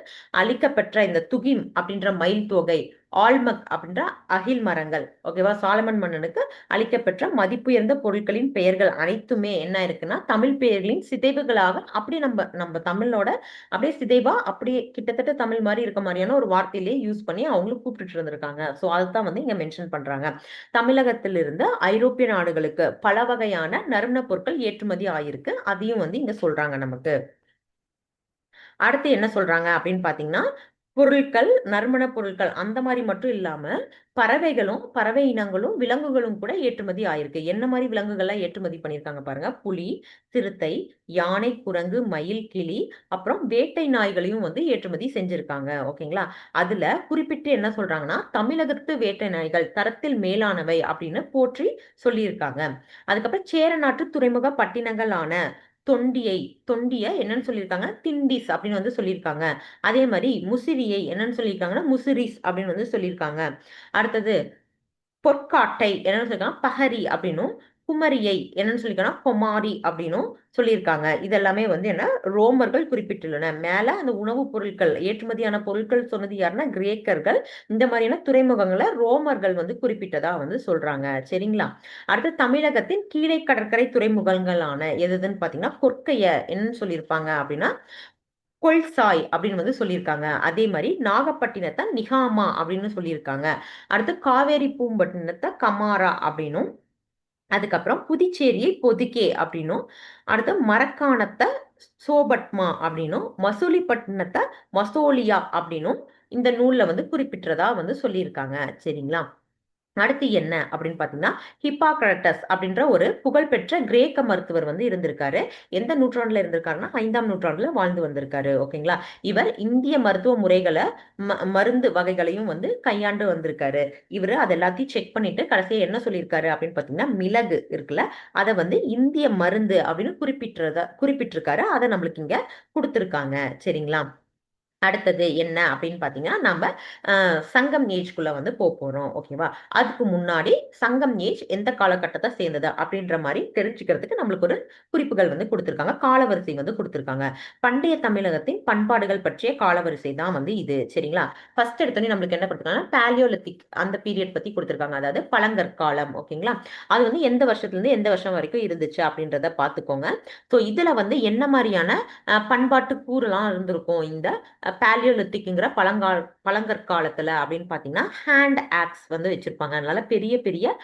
அளிக்கப்பெற்ற இந்த துகிம் அப்படின்ற மயில் தொகை, ஆல்மக் அப்படின்ற அகில் மரங்கள், ஓகேவா? சாலமன் மன்னனுக்கு அளிக்கப்பெற்ற மதிப்புயர்ந்த பொருட்களின் பெயர்கள் அனைத்துமே என்ன இருக்குன்னா தமிழ் பெயர்களின் சிதைவுகளாக அப்படியே நம்ம நம்ம தமிழோட அப்படியே சிதைவா அப்படியே கிட்டத்தட்ட தமிழ் மாதிரி இருக்க மாதிரியான ஒரு வார்த்தையிலேயே யூஸ் பண்ணி அவங்களும் கூப்பிட்டு இருந்திருக்காங்க. சோ அதுதான் வந்து இங்க மென்ஷன் பண்றாங்க. தமிழகத்திலிருந்து ஐரோப்பிய நாடுகளுக்கு பல வகையான நறுமணப் பொருட்கள் ஏற்றுமதி ஆயிருக்கு. அதையும் வந்து இங்க சொல்றாங்க நமக்கு. அடுத்து என்ன சொல்றாங்க அப்படின்னு பாத்தீங்கன்னா, பொருட்கள், நறுமணப் பொருட்கள் அந்த மாதிரி மட்டும் இல்லாம பறவைகளும், பறவை இனங்களும், விலங்குகளும் கூட ஏற்றுமதி ஆயிருக்கு. என்ன மாதிரி விலங்குகள்லாம் ஏற்றுமதி பண்ணியிருக்காங்க பாருங்க. புலி, சிறுத்தை, யானை, குரங்கு, மயில், கிளி, அப்புறம் வேட்டை நாய்களையும் வந்து ஏற்றுமதி செஞ்சிருக்காங்க. ஓகேங்களா? அதுல குறிப்பிட்டு என்ன சொல்றாங்கன்னா, தமிழகத்து வேட்டை நாய்கள் தரத்தில் மேலானவை அப்படின்னு போற்றி சொல்லியிருக்காங்க. அதுக்கப்புறம் சேர நாட்டு துறைமுக பட்டினங்களான தொண்டிய என்னன்னு சொல்லியிருக்காங்க? திண்டிஸ் அப்படின்னு வந்து சொல்லியிருக்காங்க. அதே மாதிரி முசிறியை என்னன்னு சொல்லியிருக்காங்கன்னா, முசிறிஸ் அப்படின்னு வந்து சொல்லியிருக்காங்க. அடுத்தது பொற்காட்டை என்னன்னு சொல்லியிருக்காங்க? பஹரி அப்படின்னும், குமரியை என்னன்னு சொல்லியிருக்காங்கன்னா கொமாரி அப்படின்னும் சொல்லியிருக்காங்க. இதெல்லாமே வந்து என்ன ரோமர்கள் குறிப்பிட்டுள்ளன. மேல அந்த உணவுப் பொருட்கள் ஏற்றுமதியான பொருட்கள் சொன்னது யாருன்னா கிரேக்கர்கள். இந்த மாதிரியான துறைமுகங்களை ரோமர்கள் வந்து குறிப்பிட்டதா வந்து சொல்றாங்க. சரிங்களா? அடுத்து தமிழகத்தின் கீழே கடற்கரை துறைமுகங்களான எதுன்னு பாத்தீங்கன்னா கொற்கைய என்னன்னு சொல்லியிருப்பாங்க அப்படின்னா கொள்சாய் அப்படின்னு வந்து சொல்லியிருக்காங்க. அதே மாதிரி நாகப்பட்டினத்தை நிகாமா அப்படின்னு சொல்லியிருக்காங்க. அடுத்து காவேரி பூம்பட்டினத்தை கமாரா அப்படின்னும், அதுக்கப்புறம் புதுச்சேரியை பொதிகே அப்படின்னும், அடுத்து மரக்காணத்தை சோபட்மா அப்படின்னும், மசூலிப்பட்டினத்தை மசோலியா அப்படின்னும் இந்த நூல்ல வந்து குறிப்பிட்டதா வந்து சொல்லியிருக்காங்க. சரிங்களா? அடுத்து என்ன அப்படின்னு பாத்தீங்கன்னா ஹிப்பாக்ரட்டஸ் அப்படின்ற ஒரு புகழ்பெற்ற கிரேக்க மருத்துவர் வந்து இருந்திருக்காரு. எந்த நூற்றாண்டுல இருந்திருக்காருன்னா 5ஆம் நூற்றாண்டுல வாழ்ந்து வந்திருக்காரு. ஓகேங்களா? இவர் இந்திய மருத்துவ முறைகளை மருந்து வகைகளையும் வந்து கையாண்டு வந்திருக்காரு. இவரு அது எல்லாத்தையும் செக் பண்ணிட்டு கடைசியா என்ன சொல்லியிருக்காரு அப்படின்னு பாத்தீங்கன்னா மிளகு இருக்குல்ல, அதை வந்து இந்திய மருந்து அப்படின்னு குறிப்பிட்டிருக்காரு. அதை நம்மளுக்கு இங்க கொடுத்திருக்காங்க. சரிங்களா? அடுத்தது என்ன அப்படின்னு பாத்தீங்கன்னா நம்ம சங்கம் ஏஜ்குள்ள வந்து போறோம். ஓகேவா? அதுக்கு முன்னாடி சங்கம் ஏஜ் எந்த காலகட்டத்தை சேர்ந்தது அப்படின்ற மாதிரி தெரிஞ்சுக்கிறதுக்கு நம்மளுக்கு ஒரு குறிப்புகள் வந்து கொடுத்திருக்காங்க. காலவரிசை வந்து கொடுத்திருக்காங்க. பண்டைய தமிழகத்தின் பண்பாடுகள் பற்றிய காலவரிசை தான் வந்து இது. சரிங்களா? ஃபர்ஸ்ட் எடுத்தோடனே நம்மளுக்கு என்ன கொடுத்திருக்காங்கன்னா பாலியோலித்திக் அந்த பீரியட் பத்தி கொடுத்திருக்காங்க. அதாவது பழங்கற்காலம். ஓகேங்களா? அது வந்து எந்த வருஷத்துல இருந்து எந்த வருஷம் வரைக்கும் இருந்துச்சு அப்படின்றத பாத்துக்கோங்க. ஸோ இதுல வந்து என்ன மாதிரியான பண்பாட்டு கூறுலாம் இருந்திருக்கும் இந்த பாலியோலித்திக்ங்கிற பழங்கற்காலத்துல அப்படின்னு பாத்தீங்கன்னா ஹேண்ட் ஆக்ஸ் வந்து வச்சிருப்பாங்க. அதனால பெரிய பெரிய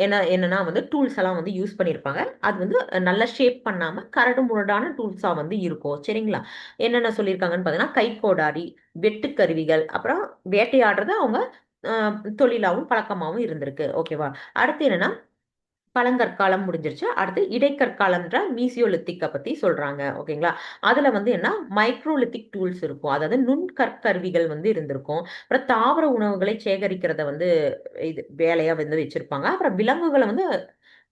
என்னன்னா வந்து டூல்ஸ் எல்லாம் வந்து யூஸ் பண்ணியிருப்பாங்க. அது வந்து நல்ல ஷேப் பண்ணாம கரடு முரடான டூல்ஸா வந்து இருக்கும். சரிங்களா? என்னென்ன சொல்லியிருக்காங்கன்னு பாத்தீங்கன்னா கைக்கோடாரி, வெட்டுக்கருவிகள், அப்புறம் வேட்டையாடுறது அவங்க தொழிலாவும் பழக்கமாவும் இருந்திருக்கு. ஓகேவா? அடுத்து என்னன்னா பழங்கற்காலம் முடிஞ்சிருச்சு. அடுத்து இடைக்கற்காலம்ன்ற மீசியோலித்திக்க பத்தி சொல்றாங்க. ஓகேங்களா? அதுல வந்து என்ன மைக்ரோலித்திக் டூல்ஸ் இருக்கும். அதாவது நுண்கற்கருவிகள் வந்து இருந்திருக்கும். அப்புறம் தாவர உணவுகளை சேகரிக்கிறத வந்து இது வேலையா வந்து வச்சிருப்பாங்க. அப்புறம்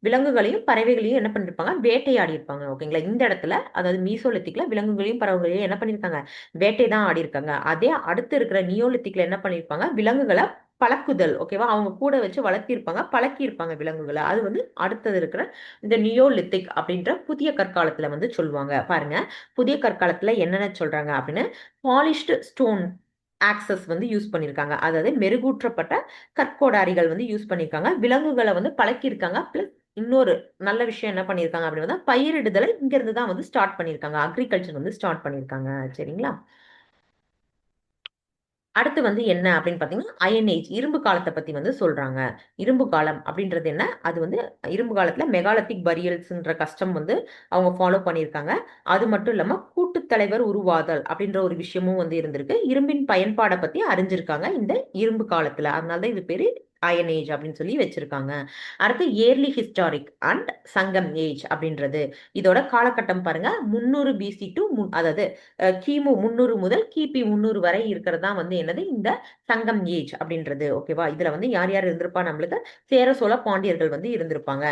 விலங்குகளையும் பறவைகளையும் என்ன பண்ணிருப்பாங்க வேட்டையாடி இருப்பாங்க. ஓகேங்களா? இந்த இடத்துல அதாவது மீசோலித்திக்ல விலங்குகளையும் பறவைகளையும் என்ன பண்ணிருக்காங்க வேட்டை தான் ஆடி இருக்காங்க. அதே அடுத்து இருக்கிற நியோலித்திக்ல என்ன பண்ணிருப்பாங்க விலங்குகளை பழக்குதல். ஓகேவா? அவங்க கூட வச்சு வளர்த்திருப்பாங்க, பழக்கியிருப்பாங்க விலங்குகளை. அது வந்து அடுத்தது இருக்கிற இந்த நியோலித்திக் அப்படின்ற புதிய கற்காலத்துல வந்து சொல்லுவாங்க. பாருங்க, புதிய கற்காலத்துல என்னென்ன சொல்றாங்க அப்படின்னு பாலிஷ்டு ஸ்டோன் ஆக்சஸ் வந்து யூஸ் பண்ணியிருக்காங்க. அதாவது மெருகூற்றப்பட்ட கற்கோடாரிகள் வந்து யூஸ் பண்ணியிருக்காங்க. விலங்குகளை வந்து பழக்கியிருக்காங்க. பிளஸ் இன்னொரு நல்ல விஷயம் என்ன பண்ணியிருக்காங்க அப்படின்னு பயிரிடுதலை இங்க இருந்து தான் வந்து ஸ்டார்ட் பண்ணியிருக்காங்க. அக்ரிகல்ச்சர் வந்து ஸ்டார்ட் பண்ணியிருக்காங்க. சரிங்களா? அடுத்து வந்து என்ன அப்படின்னு பார்த்தீங்கன்னா அயன் ஏஜ் இரும்பு காலத்தை பத்தி வந்து சொல்றாங்க. இரும்பு காலம் அப்படின்றது என்ன? அது வந்து இரும்பு காலத்துல மெகாலித்திக் பரியல்ஸ்ன்ற கஸ்டம் வந்து அவங்க ஃபாலோ பண்ணியிருக்காங்க. அது மட்டும் இல்லாம கூட்டுத்தலைவர் உருவாதல் அப்படின்ற ஒரு விஷயமும் வந்து இருந்திருக்கு. இரும்பின் பயன்பாடை பத்தி அறிஞ்சிருக்காங்க இந்த இரும்பு காலத்துல. அதனால தான் இது பேரு அயன் ஏஜ் அப்படின்னு சொல்லி வச்சிருக்காங்க. அடுத்து ஏர்லி ஹிஸ்டாரிக் அண்ட் சங்கம் ஏஜ் அப்படின்றது இதோட காலகட்டம் பாருங்க 300 பிசி டு அதாவது கிமு 300 முதல் கிபி 300 வரை இருக்கிறது தான் வந்து என்னது இந்த சங்கம் ஏஜ் அப்படின்றது. ஓகேவா? இதுல வந்து யார் யார் இருந்திருப்பா நம்மளுக்கு சேர சோழ பாண்டியர்கள் வந்து இருந்திருப்பாங்க.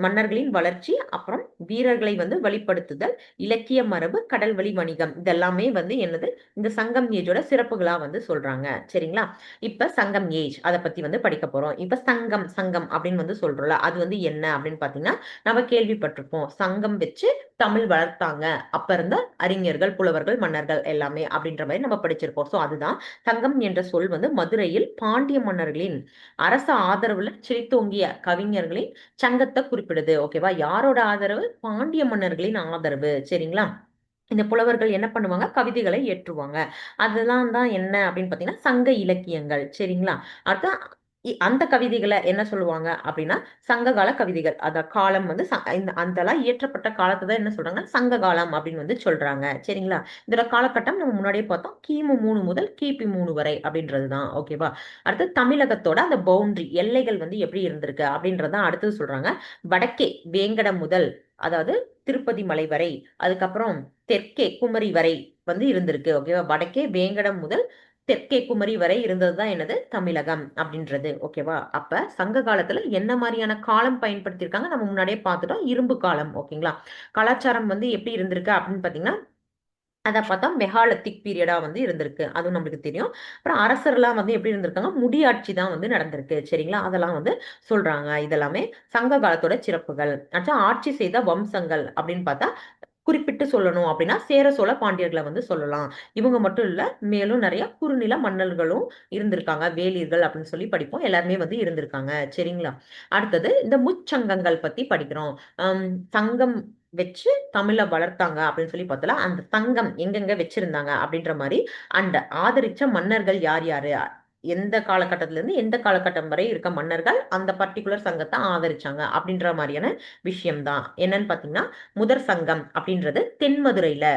மன்னர்களின் வளர்ச்சி, அப்புறம் வீரர்களை வந்து வழிப்படுத்துதல், இலக்கிய மரபு, கடல் வழி வணிகம் இதெல்லாமே வந்து என்னது இந்த சங்கம் ஏஜோட சிறப்புகளா வந்து சொல்றாங்க. சரிங்களா? இப்ப சங்கம் ஏஜ் அதை பத்தி வந்து படிக்க போறோம். இப்ப சங்கம் சங்கம் அப்படின்னு வந்து சொல்றோம்ல, அது வந்து என்ன அப்படின்னு பாத்தீங்கன்னா நம்ம கேள்விப்பட்டிருப்போம். சங்கம் வச்சு தமிழ் வளர்த்தாங்க அப்ப இருந்த அறிஞர்கள், புலவர்கள், மன்னர்கள் எல்லாமே அப்படின்ற மாதிரி நம்ம படிச்சிருப்போம். சோ அதுதான் சங்கம் என்ற சொல் வந்து மதுரையில் பாண்டிய மன்னர்களின் அரச ஆதரவுல செழித்தோங்கிய கவிஞர்களின் சங்கத்தை குறிப்பிடுது. ஓகேவா? யாரோட ஆதரவு? பாண்டிய மன்னர்களின் ஆதரவு. சரிங்களா? இந்த புலவர்கள் என்ன பண்ணுவாங்க கவிதைகளை ஏற்றுவாங்க. அதெல்லாம் தான் என்ன அப்படின்னு பாத்தீங்கன்னா சங்க இலக்கியங்கள். சரிங்களா? அடுத்து அந்த கவிதைகளை என்ன சொல்லுவாங்க அப்படின்னா சங்ககால கவிதைகள். அத காலம் வந்து அதெல்லாம் இயற்றப்பட்ட காலத்தை தான் என்ன சொல்றாங்கன்னா சங்க காலம் அப்படின்னு வந்து சொல்றாங்க. சரிங்களா? இதோட காலகட்டம் நம்ம முன்னாடியே பார்த்தோம். கிமு 3 முதல் கிபி 3 வரை அப்படின்றதுதான். ஓகேவா? அடுத்து தமிழகத்தோட அந்த பவுண்டரி எல்லைகள் வந்து எப்படி இருந்திருக்கு அப்படின்றதான் அடுத்தது சொல்றாங்க. வடக்கே வேங்கடம் முதல் அதாவது திருப்பதி மலை வரை, அதுக்கப்புறம் தெற்கே குமரி வரை வந்து இருந்திருக்கு. ஓகேவா? வடக்கே வேங்கடம் முதல் தெற்கே குமரி வரை இருந்ததுதான் என்னது தமிழகம் அப்படின்றது. ஓகேவா? அப்ப சங்க காலத்துல என்ன மாதிரியான காலம் பயன்படுத்தியிருக்காங்க நம்ம முன்னாடியே பார்த்துட்டோம். இரும்பு காலம். ஓகேங்களா? கலாச்சாரம் வந்து எப்படி இருந்திருக்கு அப்படின்னு பாத்தீங்கன்னா அதை பார்த்தா மெகாலித்திக் பீரியடா வந்து இருந்திருக்கு, அதுவும் நம்மளுக்கு தெரியும். அப்புறம் அரசர்லாம் வந்து எப்படி இருந்திருக்காங்க, முடியாட்சி தான் வந்து நடந்திருக்கு. சரிங்களா, அதெல்லாம் வந்து சொல்றாங்க. இதெல்லாமே சங்க காலத்தோட சிறப்புகள். அடுத்து ஆட்சி செய்த வம்சங்கள் அப்படின்னு பார்த்தா குறிப்பிட்டு சொல்லணும் அப்படின்னா சேர சோழ பாண்டியர்களை வந்து சொல்லலாம். இவங்க மட்டும் இல்ல, மேலும் நிறைய குறுநில மன்னர்களும் இருந்திருக்காங்க. வேலிர்கள் அப்படின்னு சொல்லி படிப்போம், எல்லாருமே வந்து இருந்திருக்காங்க. சரிங்களா, அடுத்தது இந்த முச்சங்கங்கள் பத்தி படிக்கிறோம். சங்கம் வச்சு தமிழை வளர்த்தாங்க அப்படின்னு சொல்லி பார்த்தல, அந்த சங்கம் எங்கெங்க வச்சிருந்தாங்க அப்படின்ற மாதிரி அந்த ஆதரிச்ச மன்னர்கள் யார் யாரு, எந்த காலகட்டத்தில இருந்து எந்த காலகட்டம் வரை இருக்க மன்னர்கள் அந்த பர்டிகுலர் சங்கத்தை ஆதரிச்சாங்க அப்படின்ற மாதிரியான விஷயம் தான். என்னன்னு பாத்தீங்கன்னா, முதற் சங்கம் அப்படின்றது தென்மதுரையில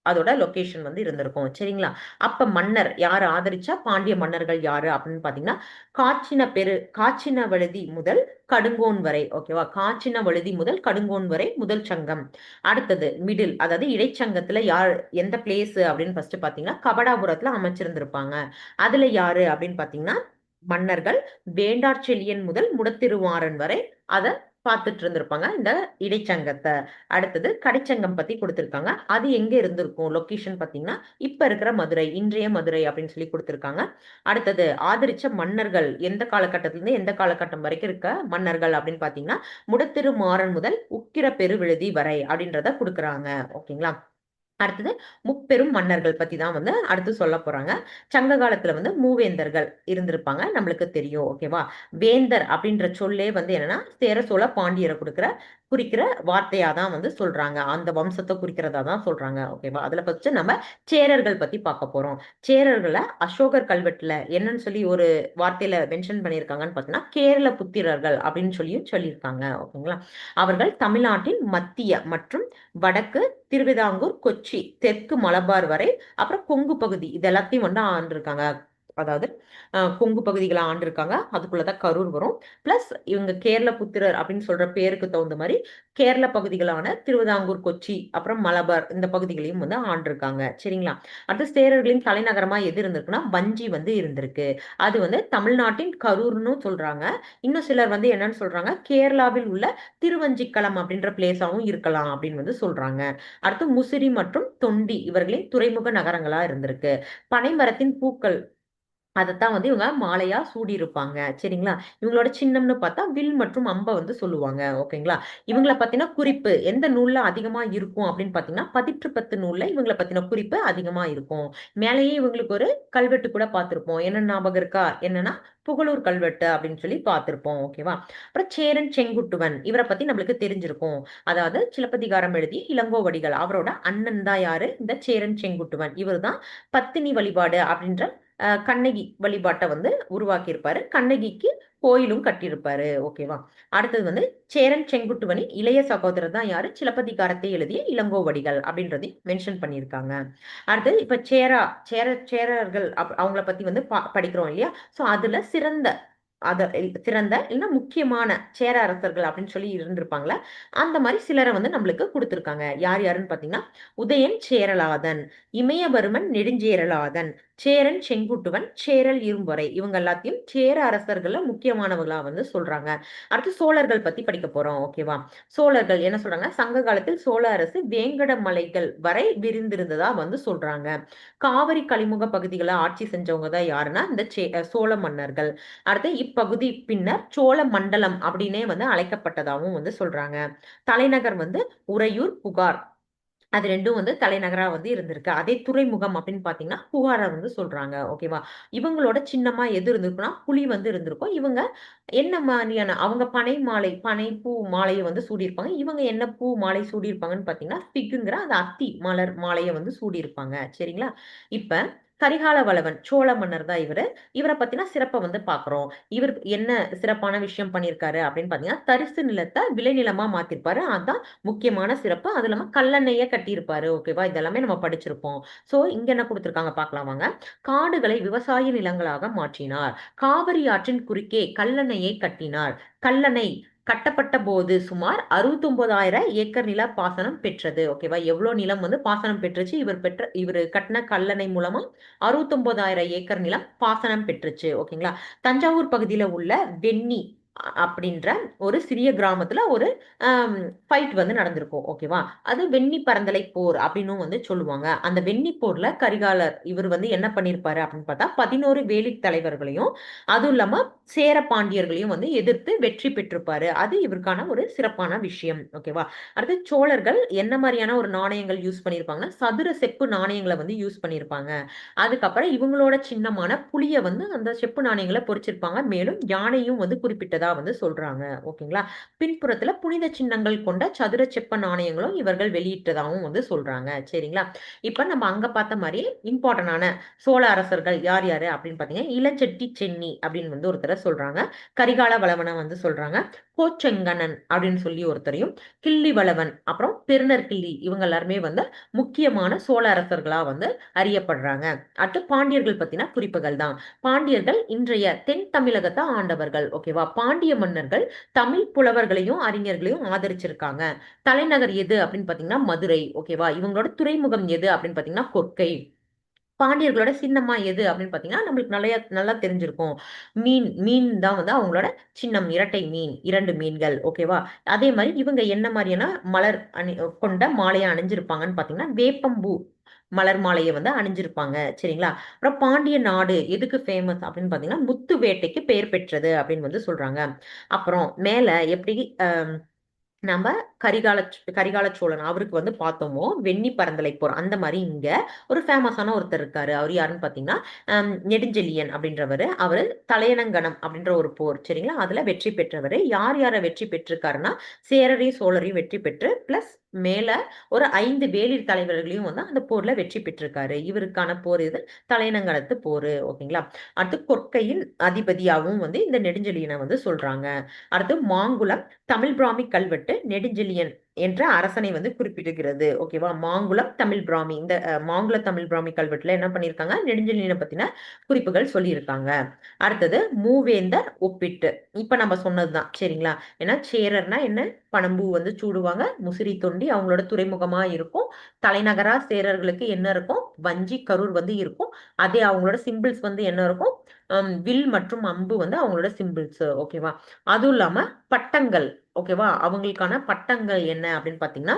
அதோட லொகேஷன் வந்து இருந்திருக்கும். சரிங்களா, அப்ப மன்னர் யாரு ஆதரிச்சா, பாண்டிய மன்னர்கள் யாரு அப்படின்னு பாத்தீங்கன்னா, காச்சின வழுதி முதல் கடுங்கோன் வரை. ஓகேவா, காச்சின வழுதி முதல் கடுங்கோன் வரை முதல் சங்கம். அடுத்தது மிடில், அதாவது இடைச்சங்கத்துல யார் எந்த பிளேஸ் அப்படின்னு ஃபர்ஸ்ட் பாத்தீங்கன்னா கபடாபுரத்துல அமைச்சிருந்திருப்பாங்க. அதுல யாரு அப்படின்னு பாத்தீங்கன்னா மன்னர்கள் வேண்டார் செழியன் முதல் முடத்திருவாரன் வரை அத பார்த்துட்டு இருந்திருப்பாங்க இந்த இடைச்சங்கத்தை. அடுத்தது கடைச்சங்கம் பத்தி கொடுத்திருக்காங்க. அது எங்க இருந்திருக்கும் லொகேஷன் பாத்தீங்கன்னா இப்ப இருக்கிற மதுரை, இன்றைய மதுரை அப்படின்னு சொல்லி கொடுத்திருக்காங்க. அடுத்தது ஆதரிச்ச மன்னர்கள் எந்த காலகட்டத்திலிருந்து எந்த காலகட்டம் வரைக்கும் இருக்க மன்னர்கள் அப்படின்னு பாத்தீங்கன்னா முடத்திருமாறன் முதல் உக்கிர பெருவிழுதி வரை அப்படின்றத கொடுக்குறாங்க. ஓகேங்களா, அடுத்தது முப்பெரும் மன்னர்கள் பத்தி தான் வந்து அடுத்து சொல்ல போறாங்க. சங்க காலத்துல வந்து மூவேந்தர்கள் இருந்திருப்பாங்க, நம்மளுக்கு தெரியும். ஓகேவா, வேந்தர் அப்படின்ற சொல்லே வந்து என்னன்னா சேர சோழ பாண்டியரை குறிக்கிற வார்த்தையா தான் வந்து சொல்றாங்க, அந்த வம்சத்தை குறிக்கிறதா தான் சொல்றாங்க. ஓகேவா, அதுல ஃபர்ஸ்ட் நம்ம சேரர்கள் பத்தி பார்க்க போறோம். சேரர்களை அசோகர் கல்வெட்டுல என்னன்னு சொல்லி ஒரு வார்த்தையில மென்ஷன் பண்ணியிருக்காங்கன்னு பார்த்தீங்கன்னா கேரள புத்திரர்கள் அப்படின்னு சொல்லியும் சொல்லியிருக்காங்க. ஓகேங்களா, அவர்கள் தமிழ்நாட்டின் மத்திய மற்றும் வடக்கு, திருவிதாங்கூர், கொச்சி, தெற்கு மலபார் வரை, அப்புறம் கொங்கு பகுதி இது எல்லாத்தையும் வந்து ஆண்டிருக்காங்க. அதாவது கொங்கு பகுதிகளை ஆண்டிருக்காங்க, அதுக்குள்ளதான் கரூர் வரும். பிளஸ் இவங்க கேரள புத்திரர் அப்படின்னு சொல்ற பேருக்கு தகுந்த மாதிரி கேரள பகுதிகளான திருவிதாங்கூர், கொச்சி, அப்புறம் மலபார் இந்த பகுதிகளையும் வந்து ஆண்டிருக்காங்க. சரிங்களா, அடுத்து சேரர்களின் தலைநகரமா எது இருந்திருக்குன்னா வஞ்சி வந்து இருந்திருக்கு. அது வந்து தமிழ்நாட்டின் கரூர்னு சொல்றாங்க. இன்னும் சிலர் வந்து என்னன்னு சொல்றாங்க, கேரளாவில் உள்ள திருவஞ்சிக்களம் அப்படின்ற பிளேஸாவும் இருக்கலாம் அப்படின்னு வந்து சொல்றாங்க. அடுத்து முசிறி மற்றும் தொண்டி இவர்களின் துறைமுக நகரங்களா இருந்திருக்கு. பனைமரத்தின் பூக்கள் அதைத்தான் வந்து இவங்க மாலையா சூடி இருப்பாங்க. சரிங்களா, இவங்களோட சின்னம்னு பார்த்தா வில் மற்றும் அம்ப வந்து சொல்லுவாங்க. ஓகேங்களா, இவங்களை பத்தின குறிப்பு எந்த நூல்ல அதிகமா இருக்கும் அப்படின்னு பாத்தீங்கன்னா பதிற்று பத்து நூல்ல இவங்களை பத்தின குறிப்பு அதிகமா இருக்கும். மேலேயே இவங்களுக்கு ஒரு கல்வெட்டு கூட பார்த்திருப்போம், என்ன ஞாபகம் இருக்கா, என்னன்னா புகழூர் கல்வெட்டு அப்படின்னு சொல்லி பார்த்திருப்போம். ஓகேவா, அப்புறம் சேரன் செங்குட்டுவன் இவரை பத்தி நம்மளுக்கு தெரிஞ்சிருக்கும். அதாவது சிலப்பதிகாரம் எழுதி இளங்கோவடிகள் அவரோட அண்ணன் தான் யாரு, இந்த சேரன் செங்குட்டுவன். இவர் தான் பத்தினி வழிபாடு அப்படின்ற கண்ணகி வழிபாட்டை வந்து உருவாக்கி இருப்பாரு. கண்ணகிக்கு கோயிலும் கட்டியிருப்பாரு. ஓகேவா, அடுத்தது வந்து சேரன் செங்குட்டுவனின் இளைய சகோதரர் தான் யாரு, சிலப்பதிகாரத்தை எழுதிய இளங்கோவடிகள் அப்படின்றதையும் மென்ஷன் பண்ணியிருக்காங்க. அடுத்தது இப்ப சேரர்கள் அவங்கள பத்தி வந்து படிக்கிறோம் இல்லையா. சோ அதுல சிறந்த இல்லைன்னா முக்கியமான சேர அரசர்கள் அப்படின்னு சொல்லி இருந்திருப்பாங்களா, அந்த மாதிரி சிலரை வந்து நம்மளுக்கு கொடுத்திருக்காங்க. யார் யாருன்னு பாத்தீங்கன்னா உதயன் சேரலாதன், இமயவர்மன் நெடுஞ்சேரலாதன், சேரன் செங்குட்டுவன், சேரல் இரும்பொறை, இவங்க எல்லாத்தையும் சேர அரசர்கள்ல முக்கியமானவர்களா வந்து சொல்றாங்க. அடுத்து சோழர்கள் பத்தி படிக்க போறோம். ஓகேவா, சோழர்கள் என்ன சொல்றாங்க, சங்க காலத்தில் சோழ அரசு வேங்கட மலைகள் வரை விரிந்திருந்ததா வந்து சொல்றாங்க. காவிரி கலிமுக பகுதிகளை ஆட்சி செஞ்சவங்க தான் யாருன்னா இந்த சோழ மன்னர்கள். அடுத்து இப்பகுதி பின்னர் சோழ மண்டலம் அப்படின்னே வந்து அழைக்கப்பட்டதாகவும் வந்து சொல்றாங்க. தலைநகர் வந்து உறையூர், புகார், அது ரெண்டும் வந்து தலைநகரா வந்து இருந்திருக்கு. அதே துறைமுகம் அப்படின்னு பாத்தீங்கன்னா புகாரா வந்து சொல்றாங்க. ஓகேவா, இவங்களோட சின்னமா எது இருந்திருக்குன்னா புலி வந்து இருந்திருக்கும். இவங்க என்ன மாதிரியான அவங்க பனை பூ மாலையை வந்து சூடியிருப்பாங்க. இவங்க என்ன பூ மாலை சூடியிருப்பாங்கன்னு பாத்தீங்கன்னா பிக்குங்கிற அந்த அத்தி மலர் மாலையை வந்து சூடியிருப்பாங்க. சரிங்களா, இப்ப கரிகால வளவன் சோழ மன்னர் தான் இவரு. இவரை பத்தின சிறப்பை வந்து பாக்குறோம். இவர் என்ன சிறப்பான விஷயம் பண்ணியிருக்காரு அப்படின்னு பாத்தீங்கன்னா தரிசு நிலத்தை விளைநிலமா மாத்திருப்பாரு, அதான் முக்கியமான சிறப்பு. அது இல்லாம கல்லணைய கட்டியிருப்பாரு. ஓகேவா, இதெல்லாமே நம்ம படிச்சிருப்போம். சோ இங்க என்ன கொடுத்திருக்காங்க பார்க்கலாம் வாங்க. காடுகளை விவசாய நிலங்களாக மாற்றினார். காவிரி ஆற்றின் குறுக்கே கல்லணையை கட்டினார். கல்லணை கட்டப்பட்ட போது சுமார் 69,000 ஏக்கர் நில பாசனம் பெற்றது. ஓகேவா, எவ்வளவு நிலம் வந்து பாசனம் பெற்றுச்சு, இவர் கட்டின கல்லணை மூலமா 69,000 ஏக்கர் நிலம் பாசனம் பெற்றுச்சு. ஓகேங்களா, தஞ்சாவூர் பகுதியில உள்ள வெண்ணி அப்படின்ற ஒரு சிறிய கிராமத்துல ஒரு ஃபைட் வந்து நடந்திருக்கும். ஓகேவா? அது வெண்ணி பரந்தலை போர் அப்படின்னும் வந்து சொல்லுவாங்க. அந்த வெண்ணி போர்ல கரிகாலர் இவர் வந்து என்ன பண்ணியிருப்பாரு அப்படின்னு பார்த்தா 11 வேலி தலைவர்களையும் அதுவும் இல்லாம சேர பாண்டியர்களையும் வந்து எதிர்த்து வெற்றி பெற்றிருப்பாரு. அது இவருக்கான ஒரு சிறப்பான விஷயம். ஓகேவா? அடுத்து சோழர்கள் என்ன மாதிரியான ஒரு நாணயங்கள் யூஸ் பண்ணியிருப்பாங்கன்னா சதுர செப்பு நாணயங்களை வந்து யூஸ் பண்ணியிருப்பாங்க. அதுக்கப்புறம் இவங்களோட சின்னமான புலிய வந்து அந்த செப்பு நாணயங்களை பொறிச்சிருப்பாங்க. மேலும் யானையும் வந்து குறிப்பிட்டதா வந்து சொல்றாங்க. ஓகேங்களா? பின்புறத்துல புனித சின்னங்கள் கொண்ட சதுர செப்ப நாணயங்களும் இவர்கள் வெளியிட்டதாகவும் வந்து சொல்றாங்க. சரிங்களா? இப்ப நம்ம அங்க பார்த்த மாதிரி இம்பார்ட்டன்டான சோழ அரசர்கள் யார் யாரு அப்படின்னு பாத்தீங்கன்னா இளஞ்செட்டி சென்னி அப்படின்னு வந்து ஒருத்தரை சொல்றாங்க. கரிகால வளவனை வந்து சொல்றாங்க. கோச்செங்கணன் அப்படின்னு சொல்லி ஒருத்தரையும், கிள்ளி வளவன், அப்புறம் பெருநர் கிள்ளி இவங்க எல்லாருமே வந்து முக்கியமான சோழ அரசர்களா வந்து அறியப்படுறாங்க. அடுத்து பாண்டியர்கள் பத்தின குறிப்புகள் தான். பாண்டியர்கள் இன்றைய தென் தமிழகத்தை ஆண்டவர்கள். ஓகேவா? பாண்டிய மன்னர்கள் தமிழ் புலவர்களையும் அறிஞர்களையும் ஆதரிச்சிருக்காங்க. தலைநகர் எது அப்படின்னு பாத்தீங்கன்னா மதுரை. ஓகேவா? இவங்களோட துறைமுகம் எது அப்படின்னு பாத்தீங்கன்னா கொற்கை. பாண்டியர்களோட சின்னம்மா எது அப்படின்னு பாத்தீங்கன்னா நம்மளுக்கு நிறைய நல்லா தெரிஞ்சிருக்கும். மீன் மீன் தான் வந்து அவங்களோட சின்னம். இரட்டை மீன், 2 மீன்கள். ஓகேவா? அதே மாதிரி இவங்க என்ன மாதிரியான மலர் கொண்ட மாலையை அணிஞ்சிருப்பாங்கன்னு பாத்தீங்கன்னா வேப்பம்பூ மலர் மாலையை வந்து அணிஞ்சிருப்பாங்க. சரிங்களா? அப்புறம் பாண்டிய நாடு எதுக்கு ஃபேமஸ் அப்படின்னு பாத்தீங்கன்னா முத்து வேட்டைக்கு பெயர் பெற்றது அப்படின்னு வந்து சொல்றாங்க. அப்புறம் மேல எப்படி நம்ம கரிகால சோழன் அவருக்கு வந்து பார்த்தோமோ வெண்ணி பரந்தலை போர் அந்த மாதிரி இங்க ஒரு ஃபேமஸான ஒருத்தர் இருக்காரு. அவர் யாருன்னு பாத்தீங்கன்னா நெடுஞ்செழியன் அப்படின்றவர். அவரு தலையணங்கணம் அப்படின்ற ஒரு போர். சரிங்களா? அதுல வெற்றி பெற்றவர். யார் யாரை வெற்றி பெற்றிருக்காருன்னா சேரரையும் சோழரையும் வெற்றி பெற்று பிளஸ் மேல ஒரு 5 வேளிர் தலைவர்களையும் வந்து அந்த போர்ல வெற்றி பெற்றிருக்காரு. இவருக்கான போர் இது தலையணங்கணத்து போர். ஓகேங்களா? அடுத்து கொற்கையின் அதிபதியாகவும் வந்து இந்த நெடுஞ்செழியனை வந்து சொல்றாங்க. அடுத்து மாங்குளம் தமிழ் பிராமி கல்வெட்டு நெடுஞ்செழியன் என்ற அரசனை வந்து குறிப்பிடுகிறது. ஓகேவா? மாங்குளம் தமிழ் பிராமி இந்த மாங்குள தமிழ் பிராமி கல்வெட்டுல என்ன பண்ணிருக்காங்க நெடுஞ்செழியனை பத்தின குறிப்புகள் சொல்லியிருக்காங்க. அடுத்தது மூவேந்தர் ஒப்பிட்டு. இப்ப நம்ம சொன்னதுதான். சரிங்களா? ஏன்னா சேரர்னா என்ன பனம்பூ வந்து சூடுவாங்க. முசிறி தொண்டி அவங்களோட துறைமுகமா இருக்கும். தலைநகரா சேரர்களுக்கு என்ன இருக்கும் வஞ்சி கரூர் வந்து இருக்கும். அதே அவங்களோட சிம்பிள்ஸ் வந்து என்ன இருக்கும் வில் மற்றும் அம்பு வந்து அவங்களோட சிம்பிள்ஸ். ஓகேவா? அதுவும் இல்லாம பட்டங்கள். ஓகேவா? அவங்களுக்கான பட்டங்கள் என்ன அப்படின்னு பாத்தீங்கன்னா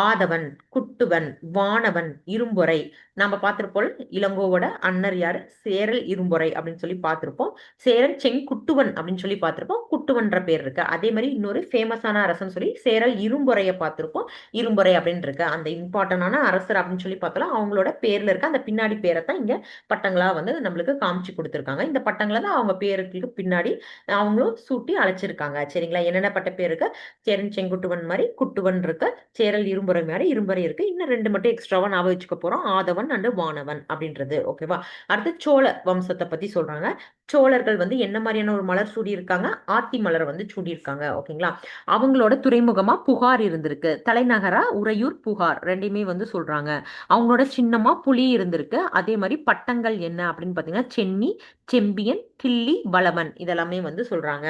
ஆதவன், குட்டுவன், வானவன், இரும்பொறை. நம்ம பார்த்திருப்போம் இளங்கோவோட அண்ணர் யாரு சேரல் இரும்பொறை அப்படின்னு சொல்லி பார்த்திருப்போம். சேரல் செங்குட்டுவன் அப்படின்னு சொல்லி பார்த்திருப்போம். குட்டுவன்ற பேர் இருக்கு. அதே மாதிரி இன்னொரு ஃபேமஸான அரசன் சொல்லி சேரல் இரும்பொறைய பார்த்திருப்போம். இரும்பொறை அப்படின்னு இருக்கு. அந்த இம்பார்ட்டன்டான அரசர் அப்படின்னு சொல்லி பார்த்தாலும் அவங்களோட பேர்ல இருக்க அந்த பின்னாடி பேரை தான் இங்க பட்டங்களா வந்து நம்மளுக்கு காமிச்சு கொடுத்திருக்காங்க. இந்த பட்டங்களை தான் அவங்க பேருக்கு பின்னாடி அவங்களும் சூட்டி அழைச்சிருக்காங்க. சரிங்களா? என்னென்ன பட்ட பேர் இருக்கு சேரன் செங்குட்டுவன் மாதிரி குட்டுவன் இருக்கு. சேரல் இரும்புறை மாதிரி இரும்புறை இருக்கு. இன்னும் 2 மட்டும் எக்ஸ்ட்ராவா ஞாபகம் வச்சுக்க போறோம். ஆதவன் அண்ட் வானவன் அப்படின்றது. ஓகேவா? அடுத்து சோழ வம்சத்தை பத்தி சொல்றாங்க. சோழர்கள் வந்து என்ன மாதிரியான ஒரு மலர் சூடி இருக்காங்க ஆத்தி மலரை வந்து சூடி இருக்காங்க. ஓகேங்களா? அவங்களோட துறைமுகமா புகார் இருந்திருக்கு. தலைநகரா உறையூர் புகார் ரெண்டையுமே வந்து சொல்றாங்க. அவங்களோட சின்னமா புலி இருந்திருக்கு. அதே மாதிரி பட்டங்கள் என்ன அப்படின்னு பாத்தீங்கன்னா சென்னி, செம்பியன், கிள்ளி, வளவன் இதெல்லாமே வந்து சொல்றாங்க.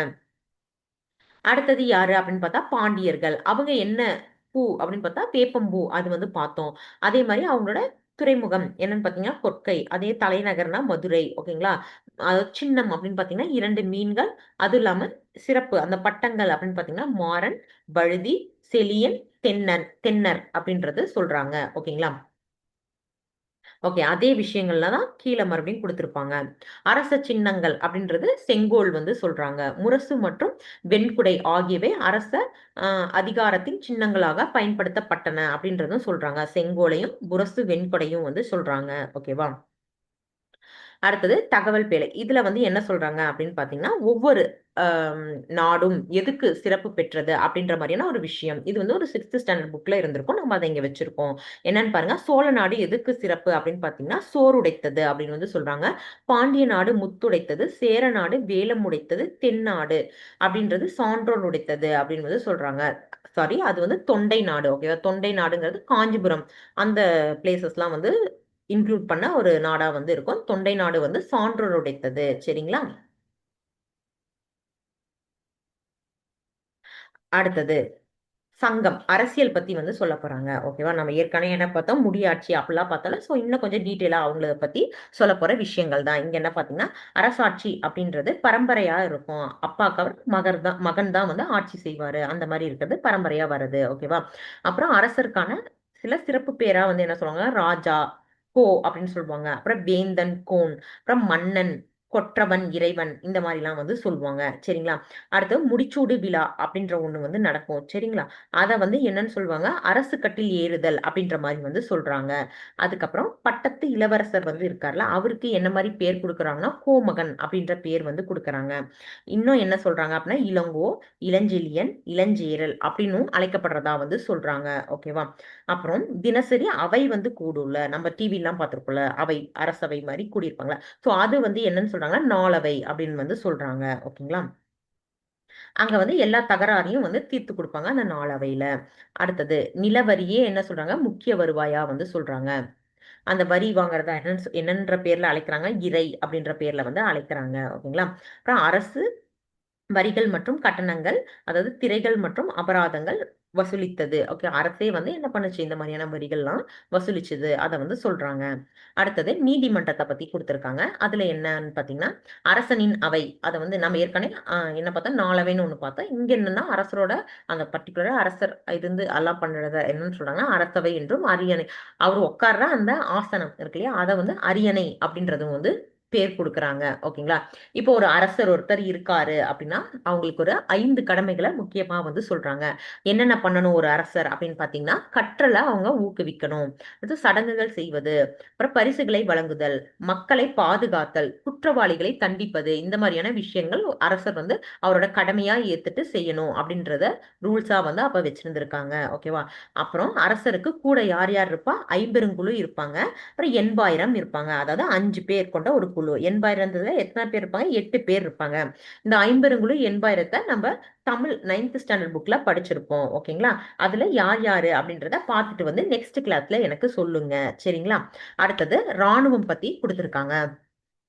அடுத்தது யாரு அப்படின்னு பார்த்தா பாண்டியர்கள். அவங்க என்ன பூ அப்படின்னு பார்த்தா வேப்பம்பூ அது வந்து பார்த்தோம். அதே மாதிரி அவங்களோட துறைமுகம் என்னன்னு பார்த்தீங்கன்னா கொற்கை. அதே தலைநகர்னா மதுரை. ஓகேங்களா? சின்னம் அப்படின்னு பார்த்தீங்கன்னா 2 மீன்கள். அதுவும் இல்லாம சிறப்பு அந்த பட்டங்கள் அப்படின்னு பார்த்தீங்கன்னா மாறன், வழுதி, செலியன், தென்னர் அப்படின்றது சொல்றாங்க. ஓகேங்களா? ஓகே. அதே விஷயங்கள்ல தான் கீழ மறுபடியும் குடுத்திருப்பாங்க. அரச சின்னங்கள் அப்படின்றது செங்கோல் வந்து சொல்றாங்க. முரசு மற்றும் வெண்குடை ஆகியவை அரச அ அதிகாரத்தின் சின்னங்களாக பயன்படுத்தப்பட்டன அப்படின்றதும் சொல்றாங்க. செங்கோலையும், முரசு, வெண்குடையும் வந்து சொல்றாங்க. ஓகேவா? அடுத்தது தகவல் பேழை. இதுல வந்து என்ன சொல்றாங்க அப்படின்னு பார்த்தீங்கன்னா, ஒவ்வொரு நாடும் எதுக்கு சிறப்பு பெற்றது அப்படின்ற மாதிரியான ஒரு விஷயம். இது வந்து ஒரு 6த் ஸ்டாண்டர்ட் புக்ல இருந்திருக்கும். நம்ம அத இங்க வச்சிருக்கோம். என்னன்னு பாருங்க. சோழ நாடு எதுக்கு சிறப்பு அப்படின்னு பார்த்தீங்கன்னா, சோறுடைத்தது அப்படின்னு வந்து சொல்றாங்க. பாண்டிய நாடு முத்துடைத்தது, சேர நாடு வேலம் உடைத்தது, தென்னாடு அப்படின்றது சான்றோர் உடைத்தது அப்படின்னு வந்து சொல்றாங்க. சாரி அது வந்து தொண்டை நாடு. ஓகேவா? தொண்டை நாடுங்கிறது காஞ்சிபுரம் அந்த பிளேசஸ்லாம் வந்து இன்க்ளூட் பண்ண ஒரு நாடா வந்து இருக்கும். தொண்டை நாடு வந்து சான்றோர் உடைத்தது. சரிங்களா? அடுத்தது சங்கம் அரசியல் பத்தி வந்து சொல்ல போறாங்க. ஓகேவா? நம்ம ஏற்கனவே என்ன பார்த்தோம், முடியாட்சி அப்படிலாம் பார்த்தோம்ல. ஸோ இன்னும் கொஞ்சம் டீட்டெயிலா அவங்கள பத்தி சொல்ல போற விஷயங்கள் தான். இங்க என்ன பார்த்தீங்கன்னா, அரசாட்சி அப்படின்றது பரம்பரையா இருக்கும். அப்பாக்கு அவர் மகன் தான் வந்து ஆட்சி செய்வாரு. அந்த மாதிரி இருக்கிறது பரம்பரையா வருது. ஓகேவா? அப்புறம் அரசருக்கான சில சிறப்பு பேரா வந்து என்ன சொல்லுவாங்க, ராஜா, கோ அப்படின்னு சொல்லுவாங்க. அப்புறம் வேந்தன், கோன், அப்புறம் மன்னன், கொற்றவன், இறைவன் இந்த மாதிரிலாம் வந்து சொல்லுவாங்க. சரிங்களா? அடுத்து முடிச்சூடு விழா அப்படின்ற ஒண்ணு வந்து நடக்கும். சரிங்களா? அத வந்து என்னன்னு சொல்லுவாங்க, அரசு கட்டில் ஏறுதல் அப்படின்ற மாதிரி வந்து சொல்றாங்க. அதுக்கப்புறம் பட்டத்து இளவரசர் வந்து இருக்கார்ல, அவருக்கு என்ன மாதிரி பேர் கொடுக்குறாங்கன்னா, கோமகன் அப்படின்ற பேர் வந்து கொடுக்குறாங்க. இன்னும் என்ன சொல்றாங்க அப்படின்னா, இளங்கோ, இளஞ்செழியன், இளஞ்சேரல் அப்படின்னும் அழைக்கப்படுறதா வந்து சொல்றாங்க. ஓகேவா? அப்புறம் தினசரி அவை வந்து கூடும்ல, நம்ம டிவி எல்லாம் பார்த்திருப்போம்ல, அவை அரசவை மாதிரி கூடியிருப்பாங்களா. சோ அது வந்து என்னன்னு சொல்றாங்கன்னா, நாளவை அப்படின்னு வந்து சொல்றாங்க. ஓகேங்களா? அங்க வந்து எல்லா தகராறையும் வந்து தீர்த்து குடுப்பாங்க அந்த நாளவையில. அடுத்தது நிலவரியே என்ன சொல்றாங்க, முக்கிய வருவாயா வந்து சொல்றாங்க. அந்த வரி வாங்குறத என்னன்ற பேர்ல அழைக்கிறாங்க, இறை அப்படின்ற பேர்ல வந்து அழைக்கிறாங்க. ஓகேங்களா? அப்புறம் அரசு வரிகள் மற்றும் கட்டணங்கள், அதாவது திரைகள் மற்றும் அபராதங்கள் வசூலித்தது. ஓகே. அரசே வந்து என்ன பண்ணுச்சு, இந்த மாதிரியான வரிகள்லாம் வசூலிச்சது. அத வந்து சொல்றாங்க. அடுத்தது நீதிமன்றத்த பத்தி குடுத்திருக்காங்க. அதுல என்னன்னு பார்த்தீங்கன்னா, அரசனின் அவை. அத வந்து நம்ம ஏற்கனவே என்ன பார்த்தோம், நாளவைன்னு ஒண்ணு பார்த்தோம். இங்க என்னன்னா, அரசரோட அந்த பர்ட்டிகுலரா அரசர் இருந்து எல்லாம் பண்றத என்னன்னு சொல்றாங்கன்னா, அரசவை என்றும் அரியணை. அவரு உட்கார்ற அந்த ஆசனம் இருக்கு இல்லையா? அத வந்து அரியணை அப்படின்றதும் வந்து பேர் குடுக்குறாங்க. ஓகேங்களா? இப்போ ஒரு அரசர் ஒருத்தர் இருக்காரு அப்படின்னா, அவங்களுக்கு ஒரு 5 கடமைகள முக்கியமா வந்து சொல்றாங்க. என்னென்ன பண்ணணும் ஒரு அரசர் அப்படின்னு பார்த்தீங்கன்னா, கற்றல அவங்க ஊக்குவிக்கணும். அடுத்து சடங்குகள் செய்வது, அப்புறம் பரிசுகளை வழங்குதல், மக்களை பாதுகாத்தல், குற்றவாளிகளை தண்டிப்பது, இந்த மாதிரியான விஷயங்கள் அரசர் வந்து அவரோட கடமையா ஏத்துட்டு செய்யணும் அப்படின்றத ரூல்ஸா வந்து அப்ப வச்சிருந்திருக்காங்க. ஓகேவா? அப்புறம் அரசருக்கு கூட யார் யார் இருப்பா? ஐம்பெருங்குழு இருப்பாங்க. அப்புறம் எண்பாயிரம் இருப்பாங்க. அதாவது 5 பேர் கொண்ட ஒரு குழு. எண்பாயிரம்ன்றதுல எத்தனை பேர் இருப்பாங்க? 8 பேர் இருப்பாங்க. இந்த ஐம்பெருங்குழு எண்பாயிரத்த நம்ம தமிழ் 9th ஸ்டாண்டர்ட் புக்ல படிச்சிருப்போம். ஓகேங்களா? அதுல யார் யாரு அப்படின்றத பார்த்துட்டு வந்து நெக்ஸ்ட் கிளாஸ்ல எனக்கு சொல்லுங்க. சரிங்களா? அடுத்தது ராணுவம் பத்தி குடுத்திருக்காங்க.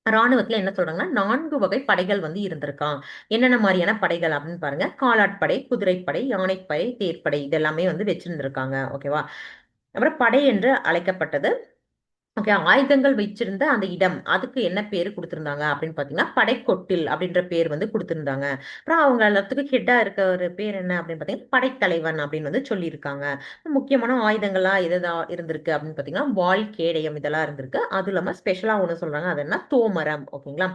ராணுவத்துல என்ன சொல்றாங்கன்னா, 4 வகை படைகள் வந்து இருந்திருக்காம். என்னென்ன மாரியான படைகள் அப்படின்னு பாருங்க. காலாட்படை, குதிரைப்படை, யானைப்படை, தேர்ப்படை இது எல்லாமே வந்து வச்சிருந்திருக்காங்க. ஓகேவா? அப்புறம் படை என்று அழைக்கப்பட்டது. ஓகே. ஆயுதங்கள் வச்சிருந்த அந்த இடம், அதுக்கு என்ன பேரு குடுத்திருந்தாங்க அப்படின்னு பார்த்தீங்கன்னா, படைக்கொட்டில் அப்படின்ற பேர் வந்து குடுத்திருந்தாங்க. அப்புறம் அவங்க எல்லாத்துக்கும் ஹெட்டா இருக்க ஒரு பேர் என்ன அப்படின்னு பார்த்தீங்கன்னா, படைத்தலைவன் அப்படின்னு வந்து சொல்லியிருக்காங்க. முக்கியமான ஆயுதங்கள்லாம் எதெல்லாம் இருந்திருக்கு அப்படின்னு பார்த்தீங்கன்னா, வாள், கேடயம் இதெல்லாம் இருந்திருக்கு. அதுவும் இல்லாம ஸ்பெஷலா ஒண்ணு சொல்றாங்க. அது என்ன? தோமரம். ஓகேங்களா?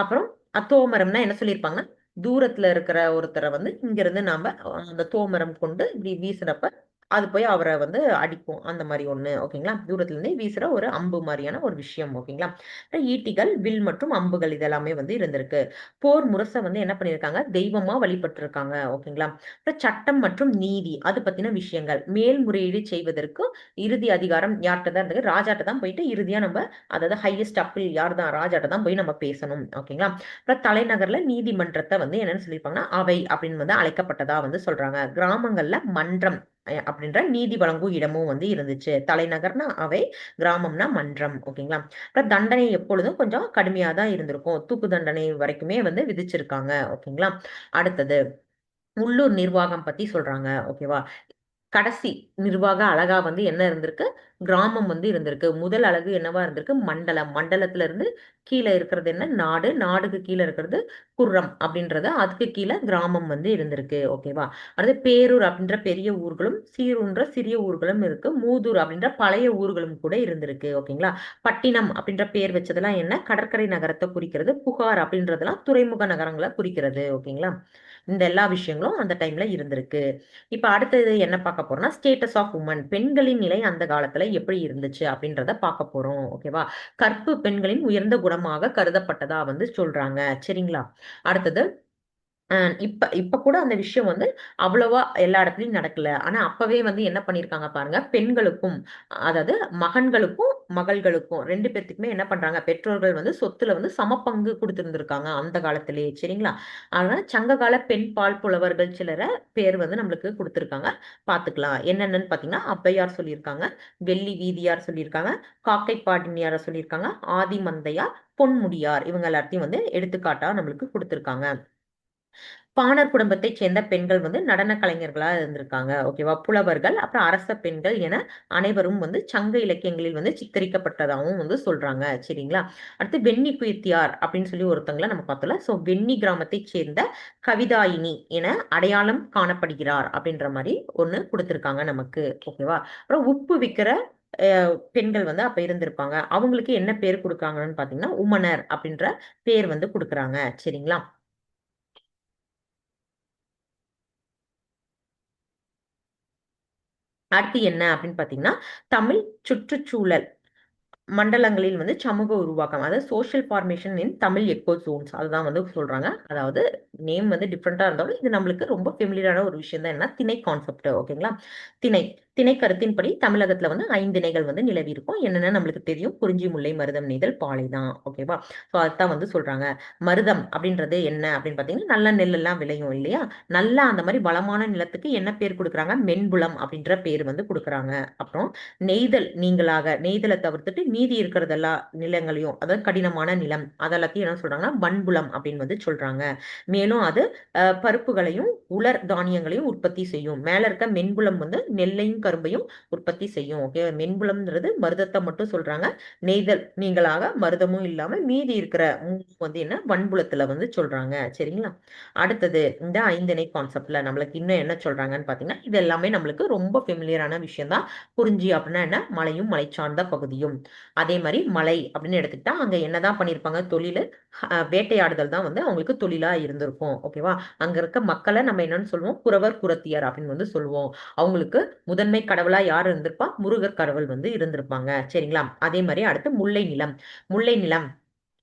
அப்புறம் தோமரம்னா என்ன சொல்லியிருப்பாங்கன்னா, தூரத்துல இருக்கிற ஒருத்தர வந்து இங்கிருந்து நாம அந்த தோமரம் கொண்டு இப்படி வீசுறப்ப, அது போய் அவர வந்து அடிக்கும். அந்த மாரி ஒண்ணு. ஓகேங்களா? தூரத்துல இருந்தே வீசுற ஒரு அம்பு மாரியான ஒரு விஷயம். ஓகேங்களா? அப்புறம் ஈட்டிகள், வில் மற்றும் அம்புகள் இதெல்லாமே வந்து இருந்திருக்கு. போர் முரச வந்து என்ன பண்ணியிருக்காங்க? தெய்வமா வழிபட்டுருக்காங்க. ஓகேங்களா? அப்புறம் சட்டம் மற்றும் நீதி அது பத்தின விஷயங்கள். மேல்முறையீடு செய்வதற்கு இறுதி அதிகாரம் யார்ட்ட தான் இருந்தது? ராஜாட்ட தான் போயிட்டு இறுதியா நம்ம அதாவது ஹையஸ்ட் அப்பீல் யார் தான்? ராஜாட்ட தான் போய் நம்ம பேசணும். ஓகேங்களா? அப்புறம் தலைநகர்ல நீதிமன்றத்த வந்து என்னன்னு சொல்லியிருப்பாங்கன்னா, அவை அப்படின்னு வந்து அழைக்கப்பட்டதா வந்து சொல்றாங்க. கிராமங்கள்ல மன்றம் அப்படின்ற நீதி வழங்கும் இடமும் வந்து இருந்துச்சு. தலைநகர்னா அவை, கிராமம்னா மன்றம். ஓகேங்களா? அப்புறம் தண்டனை எப்பொழுதும் கொஞ்சம் கடுமையா தான் இருந்திருக்கும். தூக்கு தண்டனை வரைக்குமே வந்து விதிச்சிருக்காங்க. ஓகேங்களா? அடுத்தது உள்ளூர் நிர்வாகம் பத்தி சொல்றாங்க. ஓகேவா? கடைசி நிர்வாக அலகா வந்து என்ன இருந்திருக்கு? கிராமம் வந்து இருந்திருக்கு. முதல் அலகு என்னவா இருந்திருக்கு? மண்டலம். மண்டலத்துல இருந்து கீழ இருக்கிறது என்ன? நாடு. நாடுக்கு கீழ இருக்கிறது குர்ரம் அப்படின்றது. அதுக்கு கீழ கிராமம் வந்து இருந்திருக்கு. ஓகேவா? அடுத்து பேரூர் அப்படின்ற பெரிய ஊர்களும், சீரூர்ன்ற சிறிய ஊர்களும் இருக்கு. மூதூர் அப்படின்ற பழைய ஊர்களும் கூட இருந்திருக்கு. ஓகேங்களா? பட்டினம் அப்படின்ற பேர் வச்சதெல்லாம் என்ன? கடற்கரை நகரத்த குறிக்கிறது. புகார் அப்படின்றதெல்லாம் துறைமுக நகரங்கள குறிக்கிறது. ஓகேங்களா? இந்த எல்லா விஷயங்களும் அந்த டைம்ல இருந்திருக்கு. இப்ப அடுத்தது என்ன பார்க்க போறோம்னா, ஸ்டேட்டஸ் ஆஃப் வுமன். பெண்களின் நிலை அந்த காலத்துல எப்படி இருந்துச்சு அப்படின்றத பார்க்க போறோம். ஓகேவா? கற்பு பெண்களின் உயர்ந்த குணமாக கருதப்பட்டதா வந்து சொல்றாங்க. சரிங்களா? அடுத்தது அ இப்ப இப்ப கூட அந்த விஷயம் வந்து அவ்வளவா எல்லா இடத்துலயும் நடக்கல. ஆனா அப்பவே வந்து என்ன பண்ணியிருக்காங்க பாருங்க, பெண்களுக்கும் அதாவது மகன்களுக்கும், மகள்களுக்கும் 2 பேத்துக்குமே என்ன பண்றாங்க, பெற்றோர்கள் வந்து சொத்துல வந்து சமபங்கு குடுத்திருந்திருக்காங்க அந்த காலத்திலேயே. சரிங்களா? அதனால சங்ககால பெண் பால் புலவர்கள் சிலர பேர் வந்து நம்மளுக்கு குடுத்திருக்காங்க. பார்த்துக்கலாம். என்னென்னன்னு பார்த்தீங்கன்னா, ஔவையார் சொல்லியிருக்காங்க, வெள்ளி வீதியார் சொல்லியிருக்காங்க, காக்கை பாடினியார சொல்லியிருக்காங்க, ஆதிமந்தையார், பொன்முடியார் இவங்க எல்லாத்தையும் வந்து எடுத்துக்காட்டா நம்மளுக்கு குடுத்திருக்காங்க. பாணர் குடும்பத்தைச் சேர்ந்த பெண்கள் வந்து நடன கலைஞர்களா இருந்திருக்காங்க. ஓகேவா? புலவர்கள், அப்புறம் அரச பெண்கள் என அனைவரும் வந்து சங்க இலக்கியங்களில் வந்து சித்தரிக்கப்பட்டதாகவும் வந்து சொல்றாங்க. சரிங்களா? அடுத்து வெண்ணி குயித்தியார் அப்படின்னு சொல்லி ஒருத்தங்கள நம்ம பார்த்தோம்ல. ஸோ வெண்ணி கிராமத்தைச் சேர்ந்த கவிதாயினி என அடையாளம் காணப்படுகிறார் அப்படின்ற மாதிரி ஒண்ணு கொடுத்திருக்காங்க நமக்கு. ஓகேவா? அப்புறம் உப்பு விக்கிற பெண்கள் வந்து அப்ப இருந்திருப்பாங்க. அவங்களுக்கு என்ன பேர் கொடுக்குறாங்கன்னு பார்த்தீங்கன்னா, உமனர் அப்படின்ற பேர் வந்து கொடுக்குறாங்க. சரிங்களா? அடுத்து என்ன அப்படின்னு பார்த்தீங்கன்னா, தமிழ் சுற்றுச்சூழல் மண்டலங்களில் வந்து சமூக உருவாக்கம், அதாவது சோஷியல் ஃபார்மேஷன் இன் தமிழ் எக்கோ ஜோன்ஸ், அதுதான் வந்து சொல்றாங்க. அதாவது நேம் வந்து டிஃப்ரெண்டா இருந்தாலும் இது நம்மளுக்கு ரொம்ப ஃபெமிலியரான ஒரு விஷயம் தான். என்ன திணை கான்செப்ட். ஓகேங்களா? திணை திணை கருத்தின்படி தமிழகத்துல வந்து 5 திணைகள் வந்து நிலவி இருக்கும். என்னென்ன நம்மளுக்கு தெரியும்? குறிஞ்சி, முல்லை, மருதம், நெய்தல், பாலை தான். ஓகேவா? ஸோ அதுதான் வந்து சொல்றாங்க. மருதம் அப்படின்றது என்ன அப்படின்னு பார்த்தீங்கன்னா, நல்ல நெல் எல்லாம் விளையும் இல்லையா? நல்ல அந்த மாதிரி வளமான நிலத்துக்கு என்ன பேர் கொடுக்குறாங்க? மென்புலம் அப்படின்ற பேர் வந்து கொடுக்குறாங்க. அப்புறம் நெய்தல் நீங்களாக நெய்தலை தவிர்த்துட்டு மீதி இருக்கிறதெல்லாம் நிலங்களையும், அதாவது கடினமான நிலம் அதெல்லாத்தையும் என்ன சொல்றாங்கன்னா வன்புலம் அப்படின்னு வந்து சொல்றாங்க. மேலும் அது பருப்புகளையும் உலர் தானியங்களையும் உற்பத்தி செய்யும். மேல இருக்க மென்புலம் வந்து நெல்லையும் கரும்பையும் உற்பத்தி செய்யும். ஓகே, மென்புலம்ன்றது மருதத்தை மட்டும் சொல்றாங்க. நெய்தல் நீங்களாக மருதமும் இல்லாம மீதி இருக்கிற வந்து என்ன வன்புலத்துல வந்து சொல்றாங்க. சரிங்களா? அடுத்தது இந்த ஐந்திணை கான்செப்ட்ல நம்மளுக்கு இன்னும் என்ன சொல்றாங்கன்னு பாத்தீங்கன்னா, இது எல்லாமே நம்மளுக்கு ரொம்ப ஃபெமிலியரான விஷயம் தான். குறிஞ்சி அப்படின்னா என்ன? மலையும் மலை சார்ந்த பகுதியும். அதே மாதிரி மலை அப்படின்னு எடுத்துக்கிட்டா அங்க என்னதான் பண்ணியிருப்பாங்க? தொழில் வேட்டையாடுதல் தான் வந்து அவங்களுக்கு தொழிலா இருந்திருக்கும். ஓகேவா? அங்க இருக்க மக்களை நம்ம என்னன்னு சொல்லுவோம்? குறவர் குறத்தியர் அப்படின்னு வந்து சொல்லுவோம். அவங்களுக்கு முதன்மை கடவுளா யார் இருந்திருப்பா? முருகர் கடவுள் வந்து இருந்திருப்பாங்க. சரிங்களா? அதே மாதிரி அடுத்து முல்லை நிலம். முல்லை நிலம்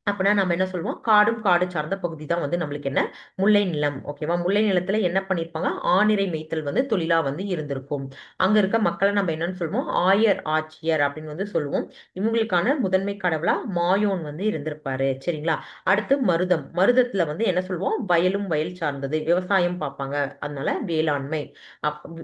அப்படின்னா நம்ம என்ன சொல்லுவோம்? காடும் காடு சார்ந்த பகுதி தான் வந்து நம்மளுக்கு என்ன? முல்லை நிலம். ஓகேவா? முல்லை நிலத்துல என்ன பண்ணிருப்பாங்க? ஆணிரை மேய்த்தல் வந்து தொழிலா வந்து இருந்திருக்கும். அங்க இருக்க மக்களை நம்ம என்னன்னு சொல்லுவோம்? ஆயர் ஆட்சியர் அப்படின்னு வந்து சொல்லுவோம். இவங்களுக்கான முதன்மை கடவுளா மாயோன் வந்து இருந்திருப்பாரு. சரிங்களா? அடுத்து மருதம். மருதத்துல வந்து என்ன சொல்லுவோம்? வயலும் வயல் சார்ந்தது, விவசாயம் பார்ப்பாங்க. அதனால வேளாண்மை.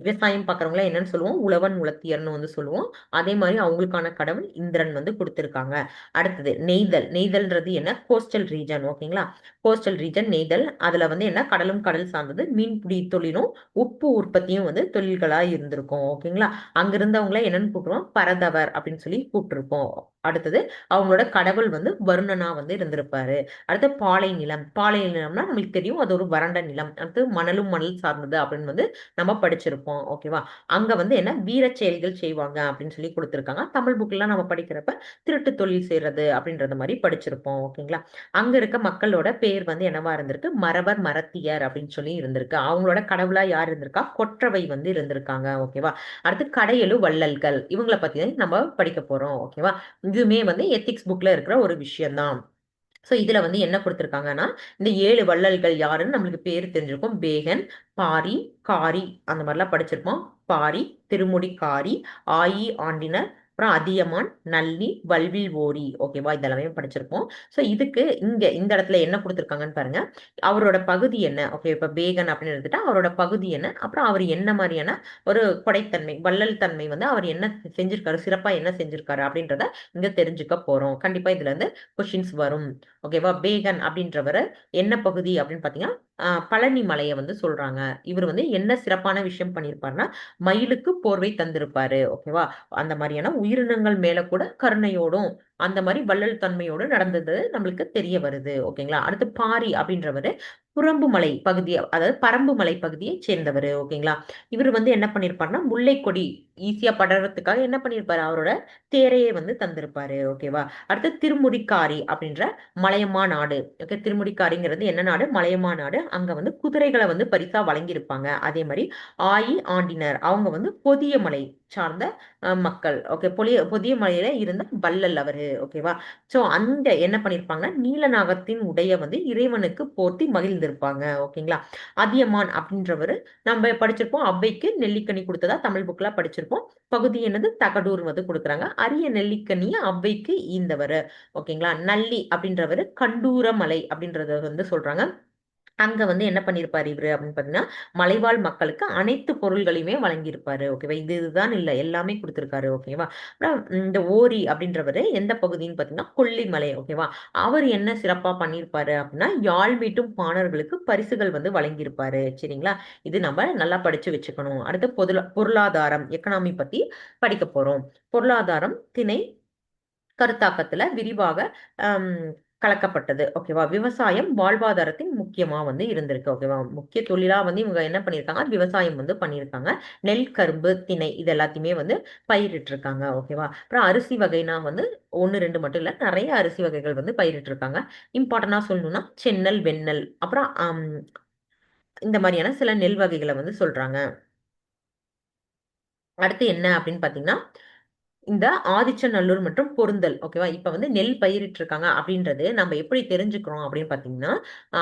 விவசாயம் பார்க்கறவங்கள என்னன்னு சொல்லுவோம்? உழவன் உலத்தியர்னு வந்து சொல்லுவோம். அதே மாதிரி அவங்களுக்கான கடவுள் இந்திரன் வந்து கொடுத்திருக்காங்க. அடுத்தது நெய்தல். நெய்தல்ன்றது என்ன? Coastal region. ஓகேங்களா? கோஸ்டல் ரீஜன் நெய்தல். அதுல வந்து என்ன? கடலும் கடல் சார்ந்தது மீன்பிடி தொழிலும் உப்பு உற்பத்தியும் வந்து தொழில்களா இருந்திருக்கும். ஓகேங்களா? அங்க இருந்தவங்கள என்னன்னு கூப்பிடுவோம்? பரதவர் அப்படின்னு சொல்லி கூப்பிட்டுருப்போம். அடுத்தது அவங்களோட கடவுள் வந்து வருணனா வந்து இருந்திருப்பாரு. அடுத்து பாலை நிலம். பாலை நிலம்னா நம்மளுக்கு தெரியும், அது ஒரு வறண்ட நிலம். அடுத்து மணலும் மணல் சார்ந்தது அப்படின்னு வந்து நம்ம படிச்சிருப்போம். ஓகேவா? அங்க வந்து என்ன? வீரச் செயல்கள் செய்வாங்க அப்படின்னு சொல்லி கொடுத்திருக்காங்க. தமிழ் புக்லாம் நம்ம படிக்கிறப்ப திருட்டு தொழில் செய்யறது அப்படின்றது மாதிரி படிச்சிருப்போம். ஓகேங்களா? அங்க இருக்க மக்களோட பேர் வந்து என்னவா இருந்திருக்கு? மறவர் மறத்தியர் அப்படின்னு சொல்லி இருந்திருக்கு. அவங்களோட கடவுளா யார் இருந்திருக்கா? கொற்றவை வந்து இருந்திருக்காங்க. ஓகேவா? அடுத்து கடையெழு வள்ளல்கள். இவங்களை பத்தி நம்ம படிக்க போறோம். ஓகேவா? இதுவுமே வந்து எத்திக்ஸ் புக்ல இருக்கிற ஒரு விஷயம் தான். சோ இதுல வந்து என்ன கொடுத்திருக்காங்கன்னா, இந்த 7 வள்ளல்கள் யாருன்னு நம்மளுக்கு பேரு தெரிஞ்சிருக்கும். பேகன், பாரி, காரி அந்த மாதிரிலாம் படிச்சிருப்போம். பாரி, திருமுடிக்காரி, ஆயி ஆண்டினர், அப்புறம் அதியமான், நல்லி, வல்வில் ஓரி. ஓகேவா? இதெல்லாமே படிச்சிருப்போம். சோ இதுக்கு இங்க இந்த இடத்துல என்ன கொடுத்திருக்காங்கன்னு பாருங்க. அவரோட பகுதி என்ன? ஓகே, இப்ப பேகன் அப்படின்னு எடுத்துட்டா அவரோட பகுதி என்ன? அப்புறம் அவர் என்ன மாதிரியான ஒரு கொடைத்தன்மை, வள்ளல் தன்மை வந்து அவர் என்ன செஞ்சிருக்காரு, சிறப்பா என்ன செஞ்சிருக்காரு அப்படின்றத இங்க தெரிஞ்சுக்க போறோம். கண்டிப்பா இதுல இருந்து கொஸ்டின்ஸ் வரும். ஓகேவா? பேகன் அப்படின்றவர் என்ன பகுதி அப்படின்னு பாத்தீங்கன்னா, பழனி மலையை வந்து சொல்றாங்க. இவர் வந்து என்ன சிறப்பான விஷயம் பண்ணியிருப்பாருன்னா, மயிலுக்கு போர்வை தந்திருப்பாரு. ஓகேவா? அந்த மாதிரியான உயிரினங்கள் மேல கூட கருணையோடும் அந்த மாதிரி வள்ளல் தன்மையோடு நடந்தது நம்மளுக்கு தெரிய வருது. ஓகேங்களா? அடுத்து பாரி அப்படின்றவரு புறம்பு மலை பகுதி, அதாவது பரம்பு மலை பகுதியை சேர்ந்தவர். ஓகேங்களா? இவர் வந்து என்ன பண்ணிருப்பாருன்னா, முல்லை கொடி ஈஸியா படறதுக்காக என்ன பண்ணிருப்பாரு? அவரோட தேரையே வந்து தந்திருப்பாரு. ஓகேவா? அடுத்து திருமுடிக்காரி அப்படின்ற மலையமா நாடு. ஓகே, திருமுடிக்காரிங்கிறது என்ன நாடு? மலையமா நாடு. அங்க வந்து குதிரைகளை வந்து பரிசா வழங்கியிருப்பாங்க. அதே மாதிரி ஆயி ஆண்டினர் அவங்க வந்து பொதிய மலை சார்ந்த மக்கள். ஓகே, பொதிய மலையில இருந்த வள்ளல் அவரு. ஓகேவா? சோ அந்த என்ன பண்ணிருப்பாங்கன்னா, நீலநாகத்தின் உடைய வந்து இறைவனுக்கு போர்த்தி மகிழ்ந்திருப்பாங்க. ஓகேங்களா? அதியமான் அப்படின்றவரு நம்ம படிச்சிருப்போம். ஔவைக்கு நெல்லிக்கனி கொடுத்ததா தமிழ் புக்ல படிச்சிருப்போம். பகுதி என்னது? தகடூர் வந்து கொடுக்குறாங்க. அரிய நெல்லிக்கனிய ஔவைக்கு ஈந்தவர். ஓகேங்களா? நல்லி அப்படின்றவரு கண்டூர மலை அப்படின்றத வந்து சொல்றாங்க. அங்க வந்து என்ன பண்ணியிருப்பாரு இவரு அப்படின்னு பார்த்தீங்கன்னா, மலைவாழ் மக்களுக்கு அனைத்து பொருள்களையுமே வழங்கியிருப்பாரு. ஓகேவா. இதுதான் இல்ல. எல்லாமே குடுத்திருக்காரு. ஓகேவா. அப்புறம் இந்த ஓரி அப்படின்றவரு எந்த பகுதின்னு பார்த்தீங்கன்னா, கொல்லிமலை. ஓகேவா. அவர் என்ன சிறப்பா பண்ணியிருப்பாரு அப்படின்னா, யாழ் மீட்டும் பாணர்களுக்கு பரிசுகள் வந்து வழங்கியிருப்பாரு. சரிங்களா. இது நம்ம நல்லா படிச்சு வச்சுக்கணும். அடுத்து பொருளாதாரம், எக்கனாமி பத்தி படிக்க போறோம். பொருளாதாரம் திணை கருத்தாக்கத்துல விரிவாக அம், கலக்கப்பட்டது. ஓகேவா. விவசாயம் வாழ்வாதாரத்தின் முக்கியமா வந்து இருந்திருக்கு. ஓகேவா. முக்கிய தொழிலா வந்து இவங்க என்ன பண்ணியிருக்காங்க, விவசாயம் வந்து பண்ணியிருக்காங்க. நெல், கரும்பு, திணை இது எல்லாத்தையுமே வந்து பயிரிட்டு இருக்காங்க. ஓகேவா. அப்புறம் அரிசி வகைனா வந்து ஒன்று ரெண்டு மட்டும் இல்ல, நிறைய அரிசி வகைகள் வந்து பயிரிட்டு இருக்காங்க. இம்பார்ட்டண்டா சொல்லணும்னா செந்நெல், வெண்ணெல், அப்புறம் இந்த மாதிரியான சில நெல் வகைகளை வந்து சொல்றாங்க. அடுத்து என்ன அப்படின்னு பாத்தீங்கன்னா, இந்த ஆதிச்சநல்லூர் மற்றும் பொருந்தல். ஓகேவா. இப்ப வந்து நெல் பயிரிட்டு இருக்காங்க அப்படின்றது நம்ம எப்படி தெரிஞ்சுக்கிறோம் அப்படின்னு பாத்தீங்கன்னா,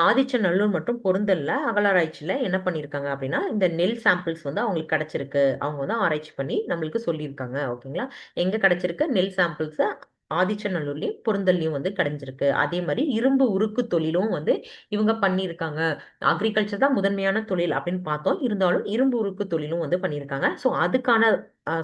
ஆதிச்சநல்லூர் மற்றும் பொருந்தல்ல அகழாராய்ச்சியில என்ன பண்ணிருக்காங்க அப்படின்னா, இந்த நெல் சாம்பிள்ஸ் வந்து அவங்களுக்கு கிடைச்சிருக்கு. அவங்க வந்து ஆராய்ச்சி பண்ணி நம்மளுக்கு சொல்லியிருக்காங்க. ஓகேங்களா. எங்க கிடைச்சிருக்கு நெல் சாம்பிள்ஸ், ஆதிச்சநல்லூர்லயும் பொருந்தல்லையும் வந்து கிடைஞ்சிருக்கு. அதே மாதிரி இரும்பு உருக்கு தொழிலும் வந்து இவங்க பண்ணியிருக்காங்க. அக்ரிகல்ச்சர் தான் முதன்மையான தொழில் அப்படின்னு பார்த்தோம். இருந்தாலும் இரும்பு உருக்கு தொழிலும் வந்து பண்ணியிருக்காங்க. ஸோ அதுக்கான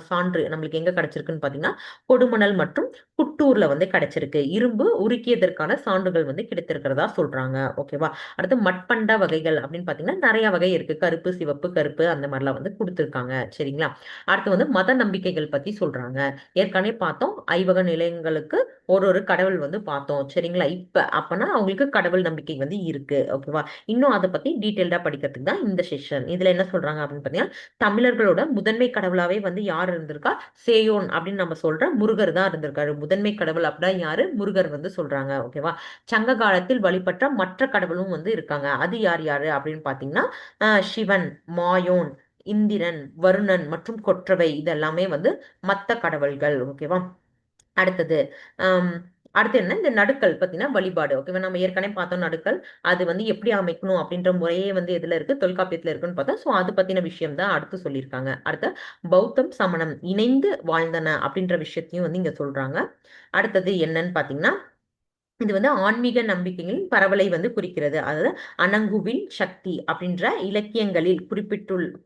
சான்று நம்மளுக்கு எங்க கிடைச்சிருக்குன்னு பாத்தீங்கன்னா, கொடுமணல் மற்றும் புட்டூர்ல வந்து கிடைச்சிருக்கு. இரும்பு உருக்கியதற்கான சான்றுகள் வந்து கிடைத்திருக்கிறதா சொல்றாங்க. ஓகேவா. அடுத்து மட்பண்ட வகைகள் அப்படின்னு பாத்தீங்கன்னா நிறைய வகை இருக்கு. கருப்பு, சிவப்பு, கருப்பு அந்த மாதிரிலாம் வந்து கொடுத்திருக்காங்க. சரிங்களா. அடுத்து வந்து மத நம்பிக்கைகள் பத்தி சொல்றாங்க. ஏற்கனவே பார்த்தோம் ஐவக நிலையங்களுக்கு ஒரு ஒரு கடவுள் வந்து பார்த்தோம். சரிங்களா. இப்ப அப்பனா அவங்களுக்கு கடவுள் நம்பிக்கை வந்து இருக்கு. ஓகேவா. இன்னும் அதை பத்தி டீட்டெயில்டா படிக்கிறதுக்கு தான் இந்த செஷன். இதுல என்ன சொல்றாங்க அப்படின்னு பாத்தீங்கன்னா, தமிழர்களோட முதன்மை கடவுளாவே வந்து யார் இருந்திருக்கா, சேயோன் அப்படின்னு நம்ம சொல்ற முருகர் தான் இருந்திருக்காரு. முதன்மை கடவுள் அப்படின்னா யாரு, முருகர் வந்து சொல்றாங்க. ஓகேவா. சங்க காலத்தில் வழிபட்ட மற்ற கடவுளும் வந்து இருக்காங்க. அது யார் யாரு அப்படின்னு பாத்தீங்கன்னா, சிவன், மாயோன், இந்திரன், வருணன் மற்றும் கொற்றவை இதெல்லாமே வந்து மத்த கடவுள்கள். ஓகேவா. அடுத்தது ஆம், அடுத்து என்ன இந்த நடுக்கல் பார்த்தீங்கன்னா வழிபாடு. ஓகேவா. நம்ம ஏற்கனவே பார்த்தோம் நடுக்கல். அது வந்து எப்படி அமைக்கணும் அப்படின்ற முறையே வந்து எதுல இருக்கு, தொல்காப்பியத்துல இருக்குன்னு பார்த்தா. ஸோ அது பத்தின விஷயம் தான் அடுத்து சொல்லியிருக்காங்க. அடுத்து பௌத்தம், சமணம் இணைந்து வாழ்ந்தன அப்படின்ற விஷயத்தையும் வந்து இங்க சொல்றாங்க. அடுத்தது என்னன்னு பார்த்தீங்கன்னா, இது வந்து ஆன்மீக நம்பிக்கைகளின் பரவலை வந்து குறிக்கிறது. அதாவது அணங்குவின் சக்தி அப்படின்ற இலக்கியங்களில்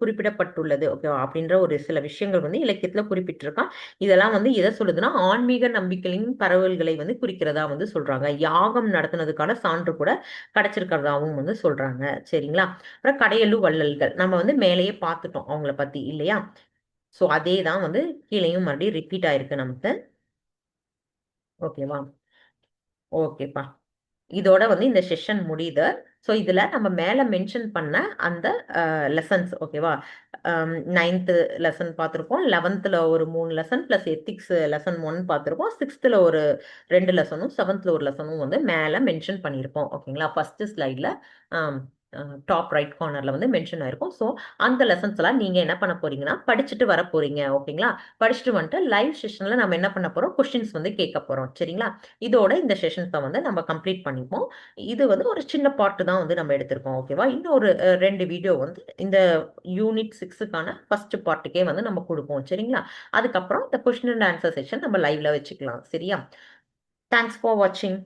குறிப்பிடப்பட்டுள்ளது. ஓகேவா. அப்படின்ற ஒரு சில விஷயங்கள் வந்து இலக்கியத்துல குறிப்பிட்டிருக்கான். இதெல்லாம் வந்து எதை சொல்லுதுன்னா, ஆன்மீக நம்பிக்கைகளின் பரவல்களை வந்து குறிக்கிறதா வந்து சொல்றாங்க. யாகம் நடத்துனதுக்கான சான்று கூட கிடைச்சிருக்கிறதாவும் வந்து சொல்றாங்க. சரிங்களா. அப்புறம் கடையெழு வள்ளல்கள் நம்ம வந்து மேலேயே பார்த்துட்டோம் அவங்கள பத்தி இல்லையா. சோ அதே தான் வந்து கீழேயும் மறுபடியும் ரிப்பீட் ஆயிருக்கு நமக்கு. ஓகேவா. ஓகேப்பா. இதோட வந்து இந்த செஷன் முடியுது. ஸோ இதுல நம்ம மேல மென்ஷன் பண்ண அந்த லெசன்ஸ். ஓகேவா. 9th லெசன் பார்த்துருப்போம். 11th ஒரு 3 லெசன் பிளஸ் எத்திக்ஸ் லெசன் 1 பார்த்துருப்போம். 6th ஒரு 2 லெசனும் 7th ஒரு லெசனும் வந்து மேல மென்ஷன் பண்ணியிருப்போம். ஓகேங்களா. ஃபர்ஸ்ட் ஸ்லைட்ல டாப் ரைட் கார்னர்ல வந்து மென்ஷன் ஆயிருக்கும். ஸோ அந்த லெசன்ஸ் எல்லாம் நீங்க என்ன பண்ண போறீங்கன்னா படிச்சுட்டு வர போறீங்க. ஓகேங்களா. படிச்சுட்டு வந்துட்டு லைவ் செஷன்ல நம்ம என்ன பண்ண போறோம், கொஸ்டின்ஸ் வந்து கேட்க போறோம். சரிங்களா. இதோட இந்த செஷன்ஸை வந்து நம்ம கம்ப்ளீட் பண்ணிப்போம். இது வந்து ஒரு சின்ன பார்ட் தான் வந்து நம்ம எடுத்திருக்கோம். ஓகேவா. இன்னும் ஒரு 2 வீடியோ வந்து இந்த யூனிட் 6க்கான ஃபர்ஸ்ட் பார்ட்டுக்கே வந்து நம்ம கொடுப்போம். சரிங்களா. அதுக்கப்புறம் இந்த கொஸ்டின் அண்ட் ஆன்சர் செஷன் நம்ம லைவ்ல வச்சுக்கலாம். சரியா. தேங்க்ஸ் ஃபார் வாட்சிங்.